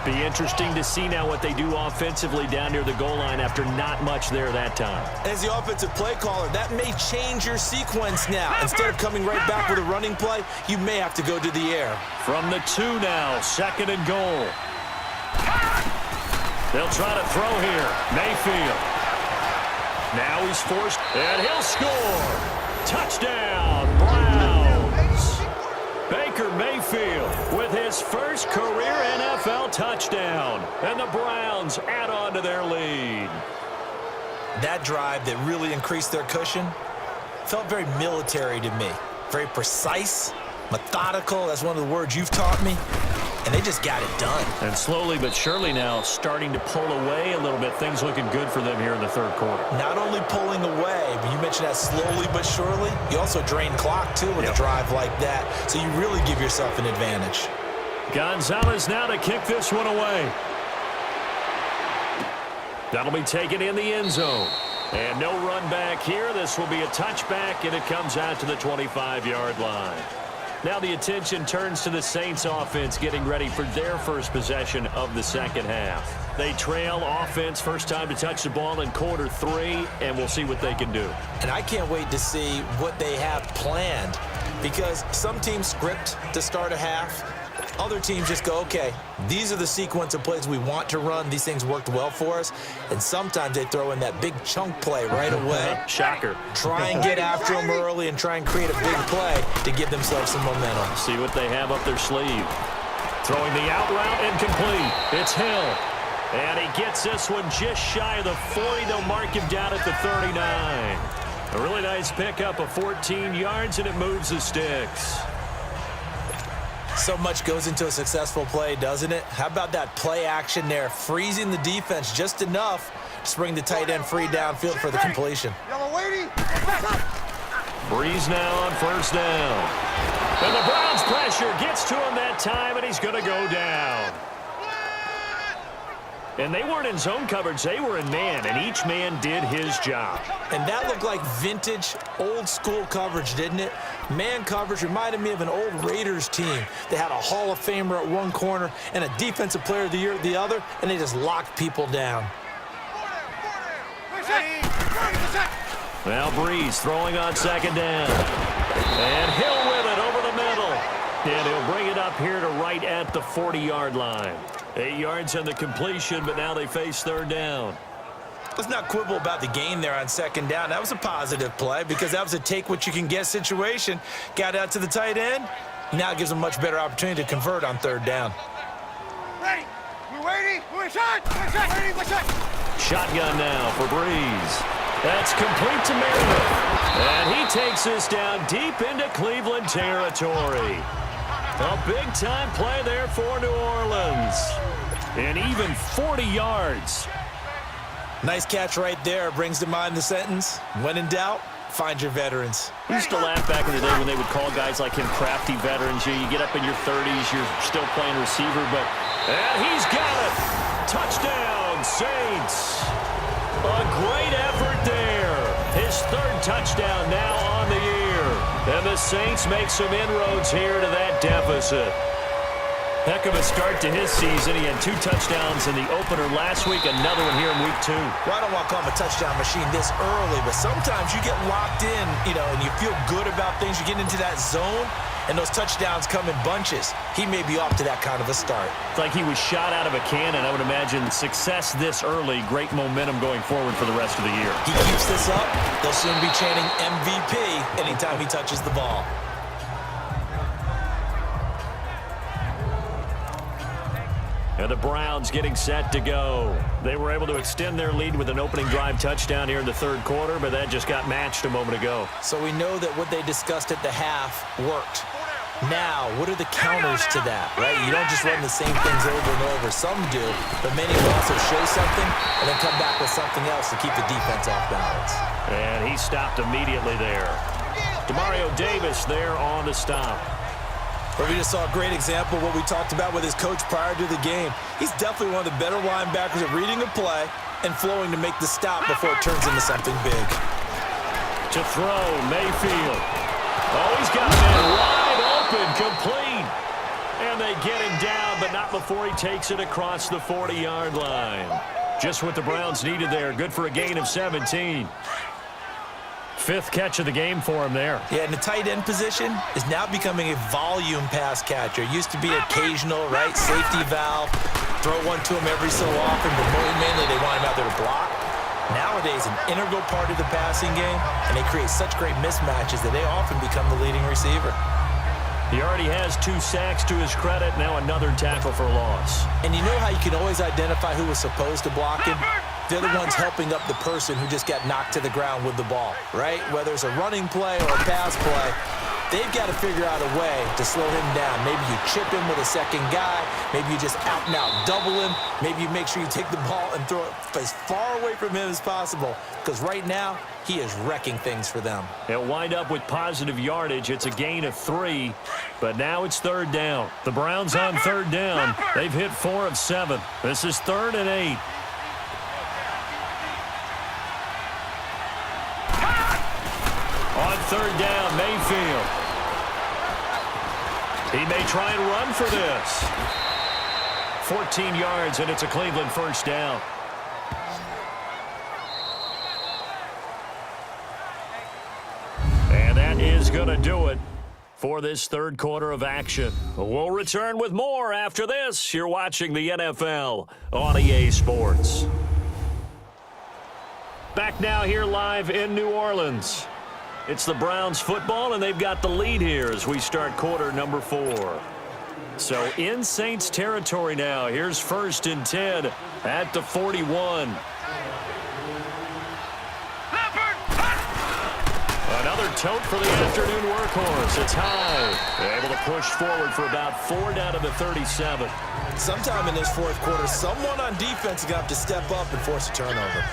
Be interesting to see now what they do offensively down near the goal line after not much there that time. As the offensive play caller, that may change your sequence now. Instead of coming right back with a running play, you may have to go to the air. From the 2 now, 2nd and goal. They'll try to throw here. Mayfield. Now he's forced, and he'll score. Touchdown, Browns. Baker Mayfield with his first career NFL touchdown. And the Browns add on to their lead. That drive that really increased their cushion felt very military to me. Very precise, methodical. That's one of the words you've taught me. And they just got it done. And slowly but surely now starting to pull away a little bit. Things looking good for them here in the 3rd quarter. Not only pulling away, but you mentioned that slowly but surely. You also drain clock, too, with a drive like that. So you really give yourself an advantage. Gonzalez now to kick this one away. That'll be taken in the end zone. And no run back here. This will be a touchback, and it comes out to the 25-yard line. Now the attention turns to the Saints offense getting ready for their first possession of the second half. They trail offense, first time to touch the ball in quarter 3, and we'll see what they can do. And I can't wait to see what they have planned, because some teams script to start a half. Other teams just go, okay, these are the sequence of plays we want to run. These things worked well for us. And sometimes they throw in that big chunk play right away. Shocker. Try and get after them early and try and create a big play to give themselves some momentum. See what they have up their sleeve. Throwing the out route incomplete. It's Hill. And he gets this one just shy of the 40. They'll mark him down at the 39. A really nice pickup of 14 yards, and it moves the sticks. So much goes into a successful play, doesn't it? How about that play action there, freezing the defense just enough to bring the tight end free downfield for the completion. Breeze now on first down. And the Browns pressure gets to him that time, and he's going to go down. And they weren't in zone coverage. They were in man, and each man did his job. And that looked like vintage, old-school coverage, didn't it? Man coverage reminded me of an old Raiders team. They had a Hall of Famer at one corner and a Defensive Player of the Year at the other, and they just locked people down. Now Breeze throwing on second down. And Hill with it over the middle. And he'll bring it up here to right at the 40-yard line. 8 yards on the completion, but now they face third down. Let's not quibble about the gain there on second down. That was a positive play because that was a take-what-you-can-get situation. Got out to the tight end. Now it gives them a much better opportunity to convert on third down. Ready. We're waiting. We're shot. Ready. We're shot. Shotgun now for Breeze. That's complete to Meredith. And he takes this down deep into Cleveland territory. A big-time play there for New Orleans. And even 40 yards. Nice catch right there. Brings to mind the sentence, when in doubt, find your veterans. We used to laugh back in the day when they would call guys like him crafty veterans. You get up in your 30s, you're still playing receiver, but and he's got it. Touchdown, Saints. A great effort there. His third touchdown now on the year. And the Saints make some inroads here to that deficit. Heck of a start to his season. He had 2 touchdowns in the opener last week, another one here in week 2. Well, I don't want to call him a touchdown machine this early, but sometimes you get locked in, and you feel good about things. You get into that zone, and those touchdowns come in bunches. He may be off to that kind of a start. It's like he was shot out of a cannon. I would imagine success this early, great momentum going forward for the rest of the year. He keeps this up, they'll soon be chanting MVP anytime he touches the ball. And the Browns getting set to go. They were able to extend their lead with an opening drive touchdown here in the third quarter, but that just got matched a moment ago. So we know that what they discussed at the half worked. Now, what are the counters to that, right? You don't just run the same things over and over. Some do, but many will also show something and then come back with something else to keep the defense off balance. And he stopped immediately there. Demario Davis there on the stop. But we just saw a great example of what we talked about with his coach prior to the game. He's definitely one of the better linebackers at reading a play and flowing to make the stop before it turns into something big. To throw, Mayfield. Oh, he's got it wide open, complete. And they get him down, but not before he takes it across the 40-yard line. Just what the Browns needed there. Good for a gain of 17. 5th catch of the game for him there. Yeah, and the tight end position is now becoming a volume pass catcher. It used to be occasional, right? Safety valve. Throw one to him every so often, but mainly they want him out there to block. Nowadays, an integral part of the passing game, and they create such great mismatches that they often become the leading receiver. He already has 2 sacks to his credit, now another tackle for loss. And you know how you can always identify who was supposed to block him? They're the ones helping up the person who just got knocked to the ground with the ball, right? Whether it's a running play or a pass play, they've got to figure out a way to slow him down. Maybe you chip him with a second guy. Maybe you just out and out double him. Maybe you make sure you take the ball and throw it as far away from him as possible, because right now he is wrecking things for them. They'll wind up with positive yardage. It's a gain of 3, but now it's third down. The Browns on third down. They've hit 4 of 7. This is 3rd and 8. third down, Mayfield. He may try and run for this. 14 yards, and it's a Cleveland first down. And that is going to do it for this third quarter of action. We'll return with more after this. You're watching the NFL on EA Sports. Back now here live in New Orleans. It's the Browns football, and they've got the lead here as we start quarter number 4. So in Saints territory now. Here's 1st and 10 at the 41. Another tote for the afternoon workhorse. It's high. They're able to push forward for about 4 down to the 37. Sometime in this fourth quarter, someone on defense is going to have to step up and force a turnover.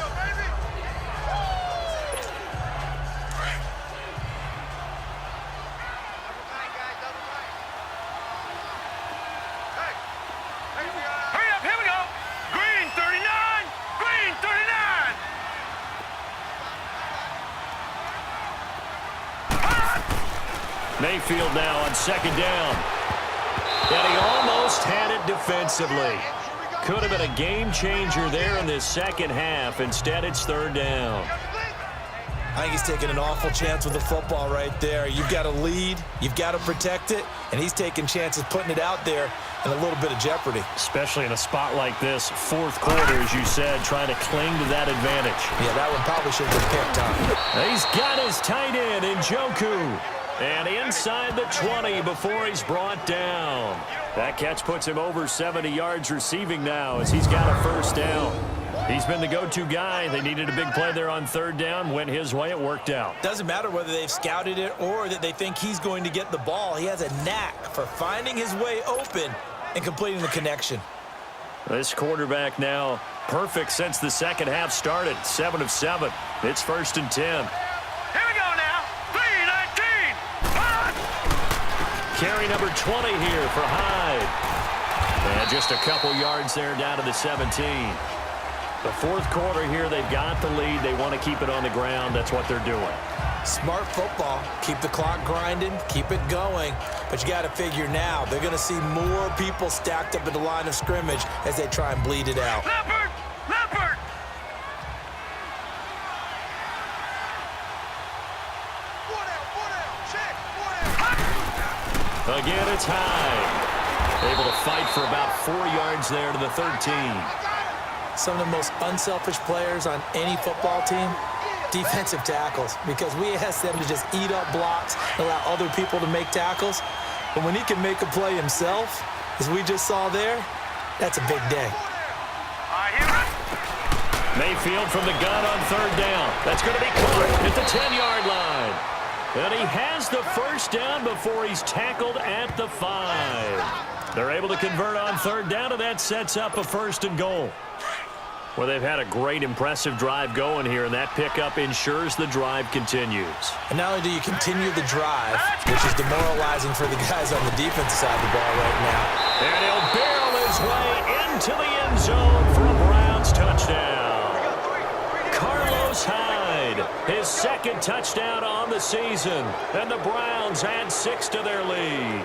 Mayfield now on 2nd down. And he almost had it defensively. Could have been a game changer there in this second half. Instead, it's 3rd down. I think he's taking an awful chance with the football right there. You've got to lead, you've got to protect it, and he's taking chances putting it out there in a little bit of jeopardy. Especially in a spot like this, 4th quarter, as you said, trying to cling to that advantage. Yeah, that one probably should have been picked up. He's got his tight end, Njoku. And inside the 20 before he's brought down. That catch puts him over 70 yards receiving now as he's got a 1st down. He's been the go-to guy. They needed a big play there on 3rd down. Went his way. It worked out. Doesn't matter whether they've scouted it or that they think he's going to get the ball. He has a knack for finding his way open and completing the connection. This quarterback now perfect since the second half started. 7 of 7. It's 1st and 10. Carry number 20 here for Hyde. And just a couple yards there down to the 17. The 4th quarter here, they've got the lead. They want to keep it on the ground. That's what they're doing. Smart football. Keep the clock grinding. Keep it going. But you got to figure now, they're going to see more people stacked up at the line of scrimmage as they try and bleed it out. Leopard! Leopard! Again, it's high. Able to fight for about 4 yards there to the 13. Some of the most unselfish players on any football team, defensive tackles, because we ask them to just eat up blocks and allow other people to make tackles. But when he can make a play himself, as we just saw there, that's a big day. Mayfield from the gun on 3rd down. That's going to be caught at the 10-yard line. And he has the 1st down before he's tackled at the 5. They're able to convert on 3rd down, and that sets up a 1st and goal. Well, they've had a great, impressive drive going here, and that pickup ensures the drive continues. And not only do you continue the drive, which is demoralizing for the guys on the defensive side of the ball right now. And he'll barrel his way into the end zone for a Browns touchdown. Carlos Hyde, his 2nd touchdown on the season, and the Browns add 6 to their lead.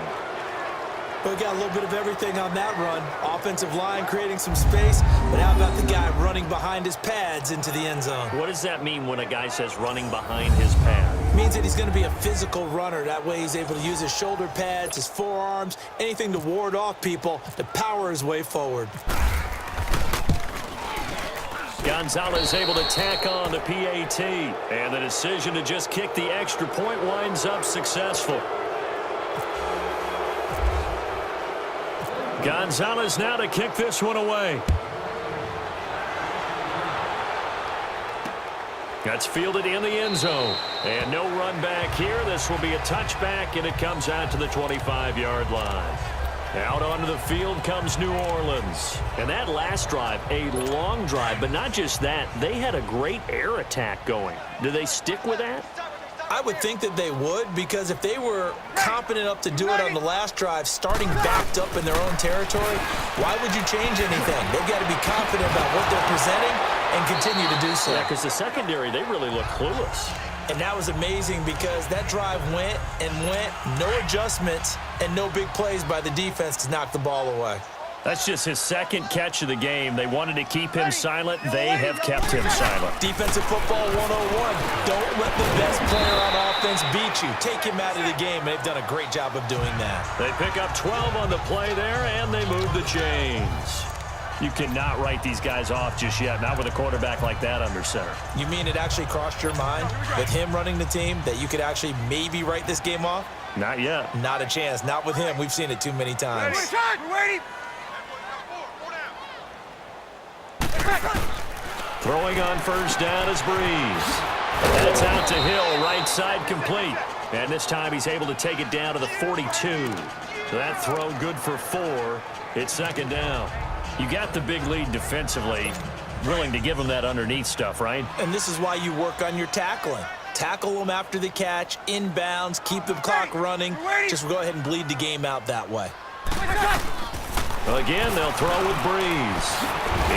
We got a little bit of everything on that run. Offensive line creating some space, but how about the guy running behind his pads into the end zone? What does that mean when a guy says running behind his pad? It means that he's going to be a physical runner. That way he's able to use his shoulder pads, his forearms, anything to ward off people to power his way forward. Gonzalez able to tack on the PAT, and the decision to just kick the extra point winds up successful. Gonzalez now to kick this one away. That's fielded in the end zone. And no run back here. This will be a touchback, and it comes out to the 25-yard line. Out onto the field comes New Orleans. And that last drive, a long drive, but not just that. They had a great air attack going. Do they stick with that? I would think that they would, because if they were confident enough to do it on the last drive, starting backed up in their own territory, why would you change anything? They've got to be confident about what they're presenting and continue to do so. Yeah, because the secondary, they really look clueless. And that was amazing because that drive went and went, no adjustments and no big plays by the defense to knock the ball away. That's just his second catch of the game. They wanted to keep him silent. They have kept him silent. Defensive football 101. Don't let the best player on offense beat you. Take him out of the game, and they've done a great job of doing that. They pick up 12 on the play there, and they move the chains. You cannot write these guys off just yet, not with a quarterback like that under center. You mean it actually crossed your mind with him running the team that you could actually maybe write this game off? Not yet. Not a chance. Not with him. We've seen it too many times. We're waiting. Throwing on first down is Breeze. That's out to Hill, right side complete. And this time he's able to take it down to the 42. So that throw good for 4. It's second down. You got the big lead defensively. Willing to give him that underneath stuff, right? And this is why you work on your tackling. Tackle them after the catch, inbounds, keep the clock running. Just go ahead and bleed the game out that way. Again, they'll throw with Breeze.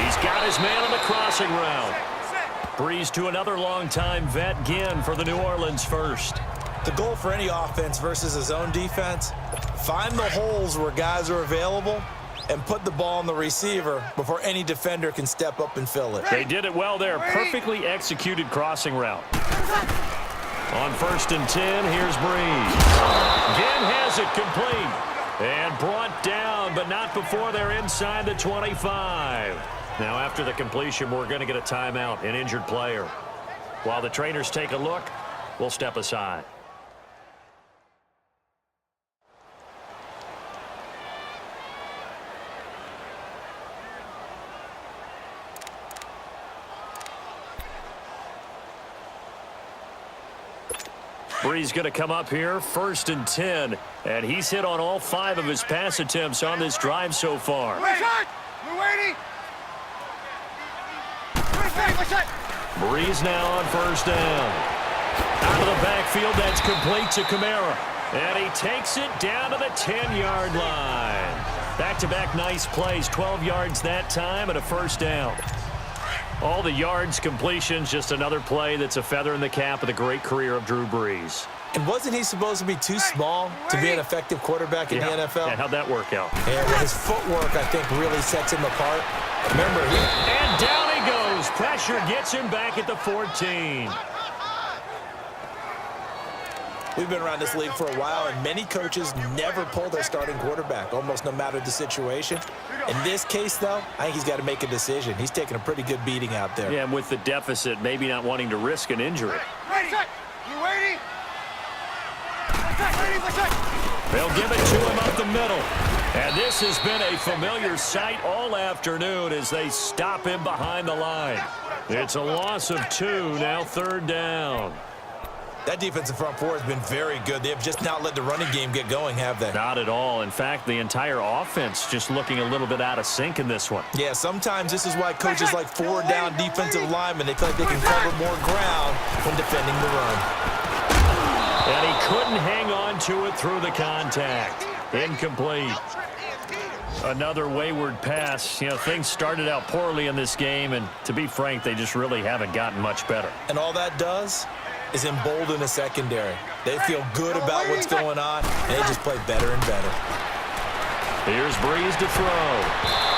He's got his man on the crossing route. Breeze to another longtime vet, Ginn for the New Orleans first. The goal for any offense versus his own defense, find the holes where guys are available and put the ball on the receiver before any defender can step up and fill it. They did it well there. Perfectly executed crossing route. On first and 10, here's Breeze. Ginn has it complete. And brought down, but not before they're inside the 25. Now, after the completion, we're going to get a timeout, an injured player. While the trainers take a look, we'll step aside. Breeze going to come up here, first and 10, and he's hit on all 5 of his pass attempts on this drive so far. We're waiting. Breeze now on first down. Out of the backfield, that's complete to Kamara. And he takes it down to the 10-yard line. Back-to-back nice plays, 12 yards that time and a first down. All the yards, completions, just another play that's a feather in the cap of the great career of Drew Brees. And wasn't he supposed to be too small to be an effective quarterback in the NFL? Yeah, how'd that work out? And his footwork, I think, really sets him apart. Remember, and down he goes. Pressure gets him back at the 14. we've been around this league for a while, and many coaches never pull their starting quarterback, almost no matter the situation. In this case, though, I think he's got to make a decision. He's taking a pretty good beating out there. Yeah, and with the deficit, maybe not wanting to risk an injury. You waiting? They'll give it to him up the middle. And this has been a familiar sight all afternoon as they stop him behind the line. It's a loss of 2, now third down. That defensive front four has been very good. They have just not let the running game get going, have they? Not at all. In fact, the entire offense just looking a little bit out of sync in this one. Yeah, sometimes this is why coaches like forward-down defensive linemen, they feel like they can cover more ground when defending the run. And he couldn't hang on to it through the contact. Incomplete. Another wayward pass. You know, things started out poorly in this game, and to be frank, they just really haven't gotten much better. And all that does is embolden the secondary. They feel good about what's going on, and they just play better and better. Here's Breeze to throw.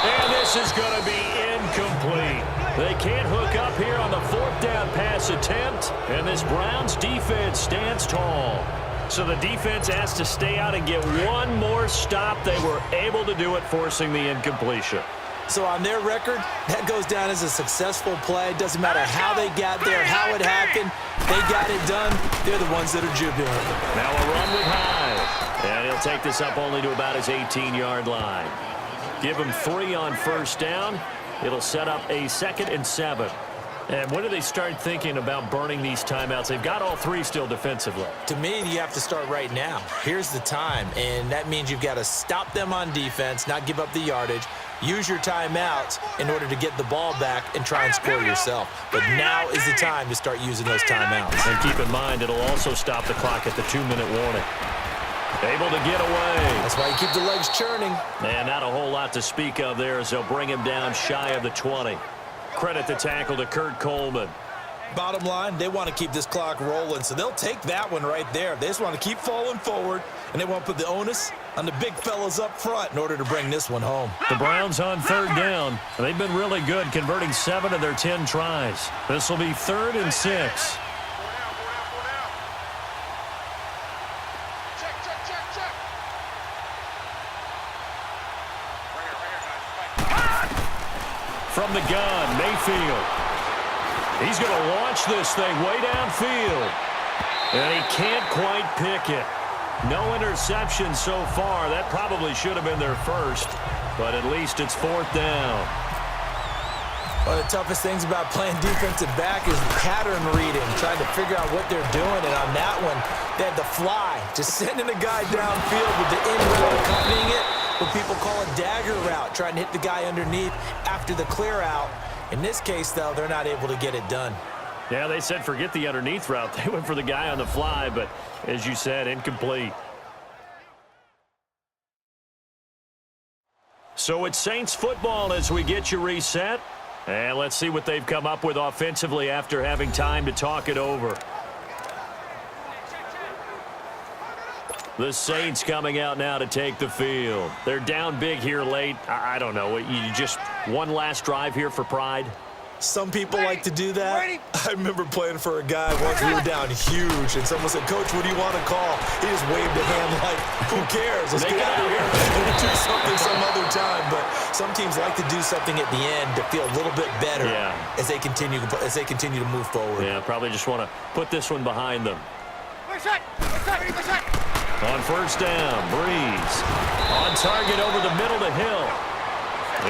And this is going to be incomplete. They can't hook up here on the fourth down pass attempt, and this Browns defense stands tall. So the defense has to stay out and get one more stop. They were able to do it, forcing the incompletion. So on their record, that goes down as a successful play. Doesn't matter how they got there, how it happened. They got it done. They're the ones that are jubilant. Now a run with Hyde. And he'll take this up only to about his 18-yard line. Give him 3 on first down. It'll set up a 2nd and 7. And when do they start thinking about burning these timeouts? They've got all 3 still defensively. To me, you have to start right now. Here's the time, and that means you've got to stop them on defense, not give up the yardage, use your timeouts in order to get the ball back and try and score yourself. But now is the time to start using those timeouts. And keep in mind, it'll also stop the clock at the 2-minute warning. Able to get away. That's why you keep the legs churning. And not a whole lot to speak of there as they'll bring him down shy of the 20. Credit the tackle to Kurt Coleman. Bottom line, they want to keep this clock rolling, so they'll take that one right there. They just want to keep falling forward, and they want to put the onus on the big fellas up front in order to bring this one home. The Browns on third down. They've been really good, converting 7 of their 10 tries. This will be 3rd and 6. From the gun, Mayfield. He's going to launch this thing way downfield. And he can't quite pick it. No interception so far. That probably should have been their first. But at least it's 4th down. One of the toughest things about playing defensive back is pattern reading, trying to figure out what they're doing. And on that one, they had to fly, just sending a guy downfield with the in route accompanying it, what people call a dagger route, trying to hit the guy underneath after the clear out. In this case, though, they're not able to get it done. Yeah, they said forget the underneath route. They went for the guy on the fly, but as you said, incomplete. So it's Saints football as we get you reset. And let's see what they've come up with offensively after having time to talk it over. The Saints coming out now to take the field. They're down big here late. I don't know. You just one last drive here for pride? Some people like to do that. I remember playing for a guy once. We were down huge, and someone said, "Coach, what do you want to call?" He just waved a hand like, "Who cares? Let's get out of here and do something some other time." But some teams like to do something at the end to feel a little bit better as they continue to move forward. Yeah, probably just want to put this one behind them. On first down, Breeze. On target over the middle to Hill.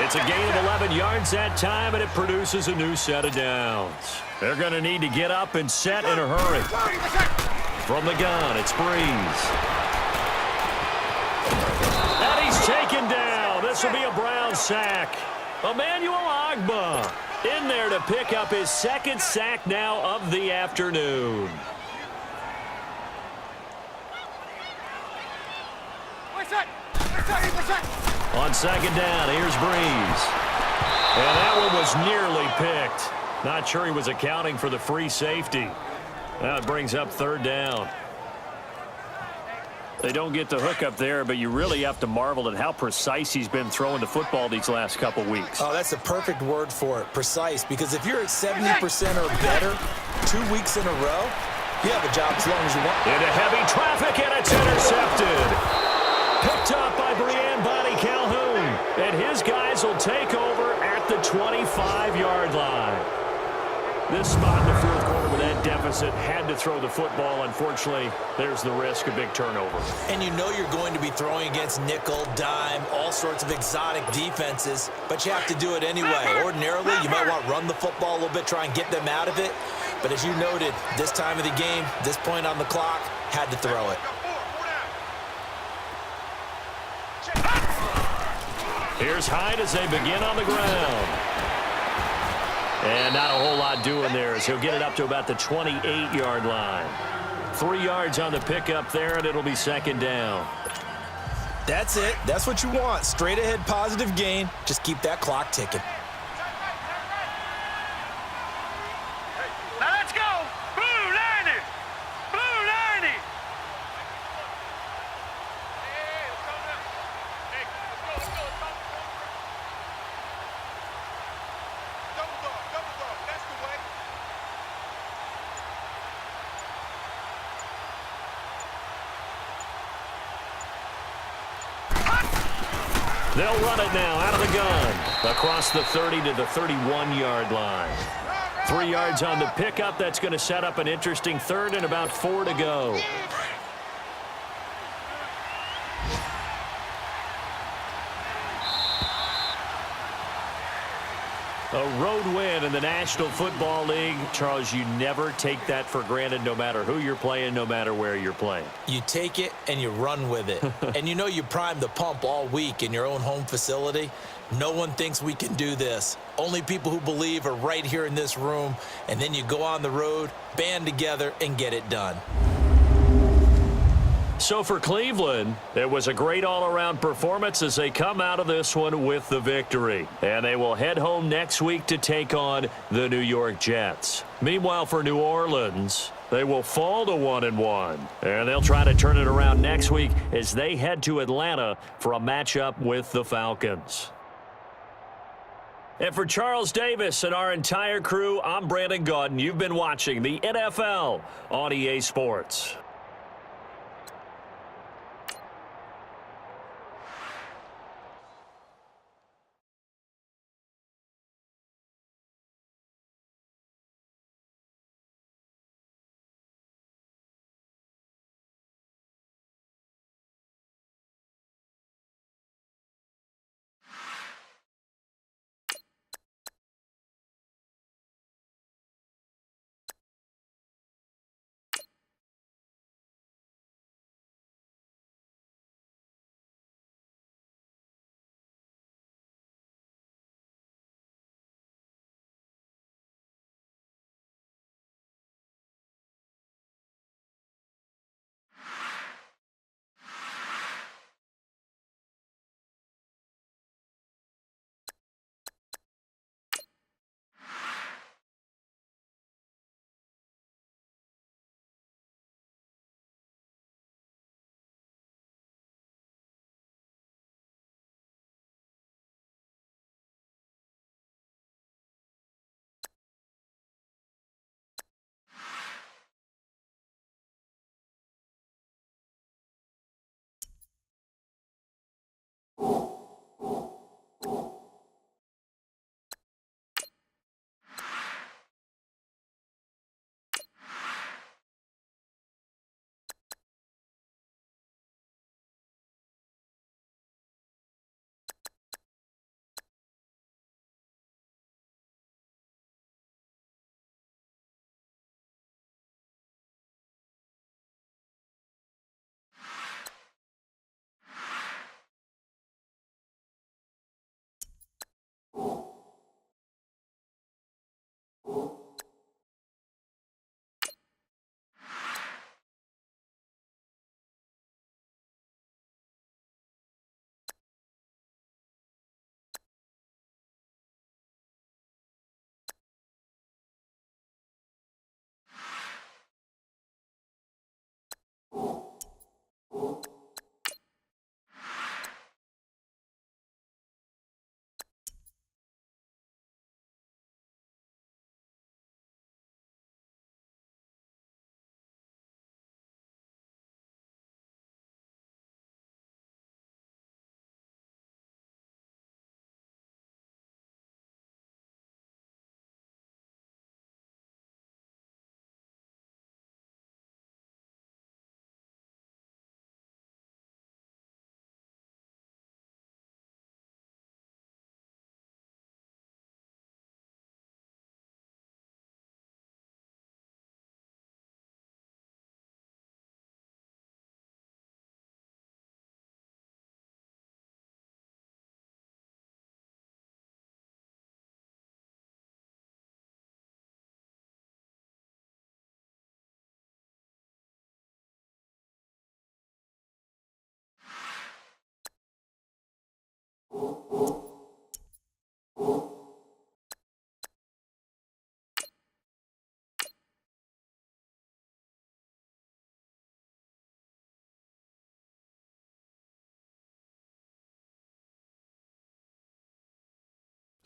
It's a gain of 11 yards that time, and it produces a new set of downs. They're going to need to get up and set in a hurry. From the gun, it's Breeze. And he's taken down. This will be a Brown sack. Emmanuel Ogbah in there to pick up his 2nd sack now of the afternoon. On 2nd down, here's Breeze. And that one was nearly picked. Not sure he was accounting for the free safety. Now it brings up 3rd down. They don't get the hook up there, but you really have to marvel at how precise he's been throwing the football these last couple weeks. Oh, that's the perfect word for it, precise, because if you're at 70% or better 2 weeks in a row, you have a job as long as you want. Into heavy traffic, and it's intercepted. Picked up by Brian Bonnie Calhoun. And his guys will take over at the 25-yard line. This spot in the 4th quarter with that deficit had to throw the football. Unfortunately, there's the risk of big turnover. And you know you're going to be throwing against nickel, dime, all sorts of exotic defenses, but you have to do it anyway. Ordinarily, you might want to run the football a little bit, try and get them out of it. But as you noted, this time of the game, this point on the clock, had to throw it. Here's Hyde as they begin on the ground. And not a whole lot doing there as he'll get it up to about the 28-yard line. 3 yards on the pickup there, and it'll be 2nd down. That's it. That's what you want. Straight ahead positive gain. Just keep that clock ticking. Now let's go. Blue 90. Blue 90. Hey, let's go now. Hey, let's go. Double dog. That's the way. They'll run it now out of the gun. Across the 30 to the 31-yard line. 3 yards on the pickup. That's going to set up an interesting 3rd and about 4 to go. A road win in the National Football League. Charles, you never take that for granted no matter who you're playing, no matter where you're playing. You take it and you run with it. And you know you primed the pump all week in your own home facility. No one thinks we can do this. Only people who believe are right here in this room. And then you go on the road, band together, and get it done. So for Cleveland, it was a great all-around performance as they come out of this one with the victory. And they will head home next week to take on the New York Jets. Meanwhile, for New Orleans, they will fall to 1-1. And they'll try to turn it around next week as they head to Atlanta for a matchup with the Falcons. And for Charles Davis and our entire crew, I'm Brandon Gaudin. You've been watching the NFL on EA Sports.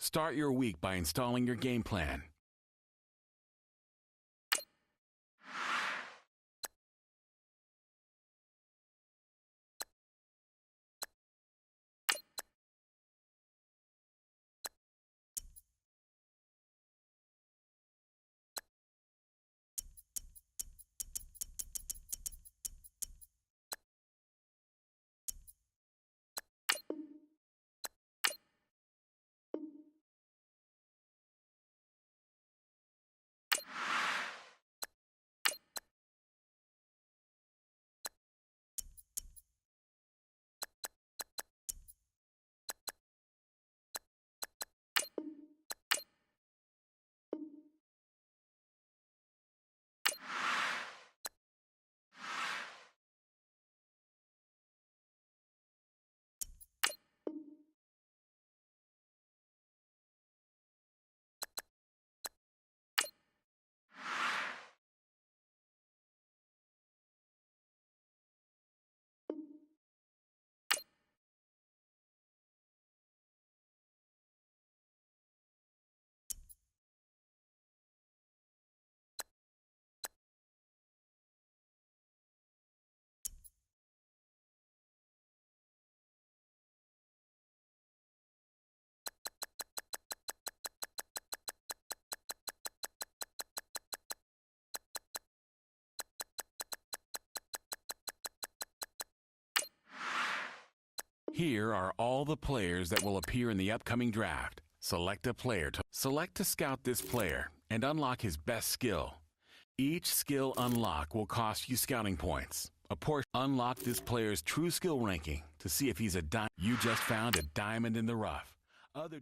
Start your week by installing your game plan. Here are all the players that will appear in the upcoming draft. Select a player select to scout this player and unlock his best skill. Each skill unlock will cost you scouting points. A portion unlock this player's true skill ranking to see if he's a diamond. You just found a diamond in the rough. Other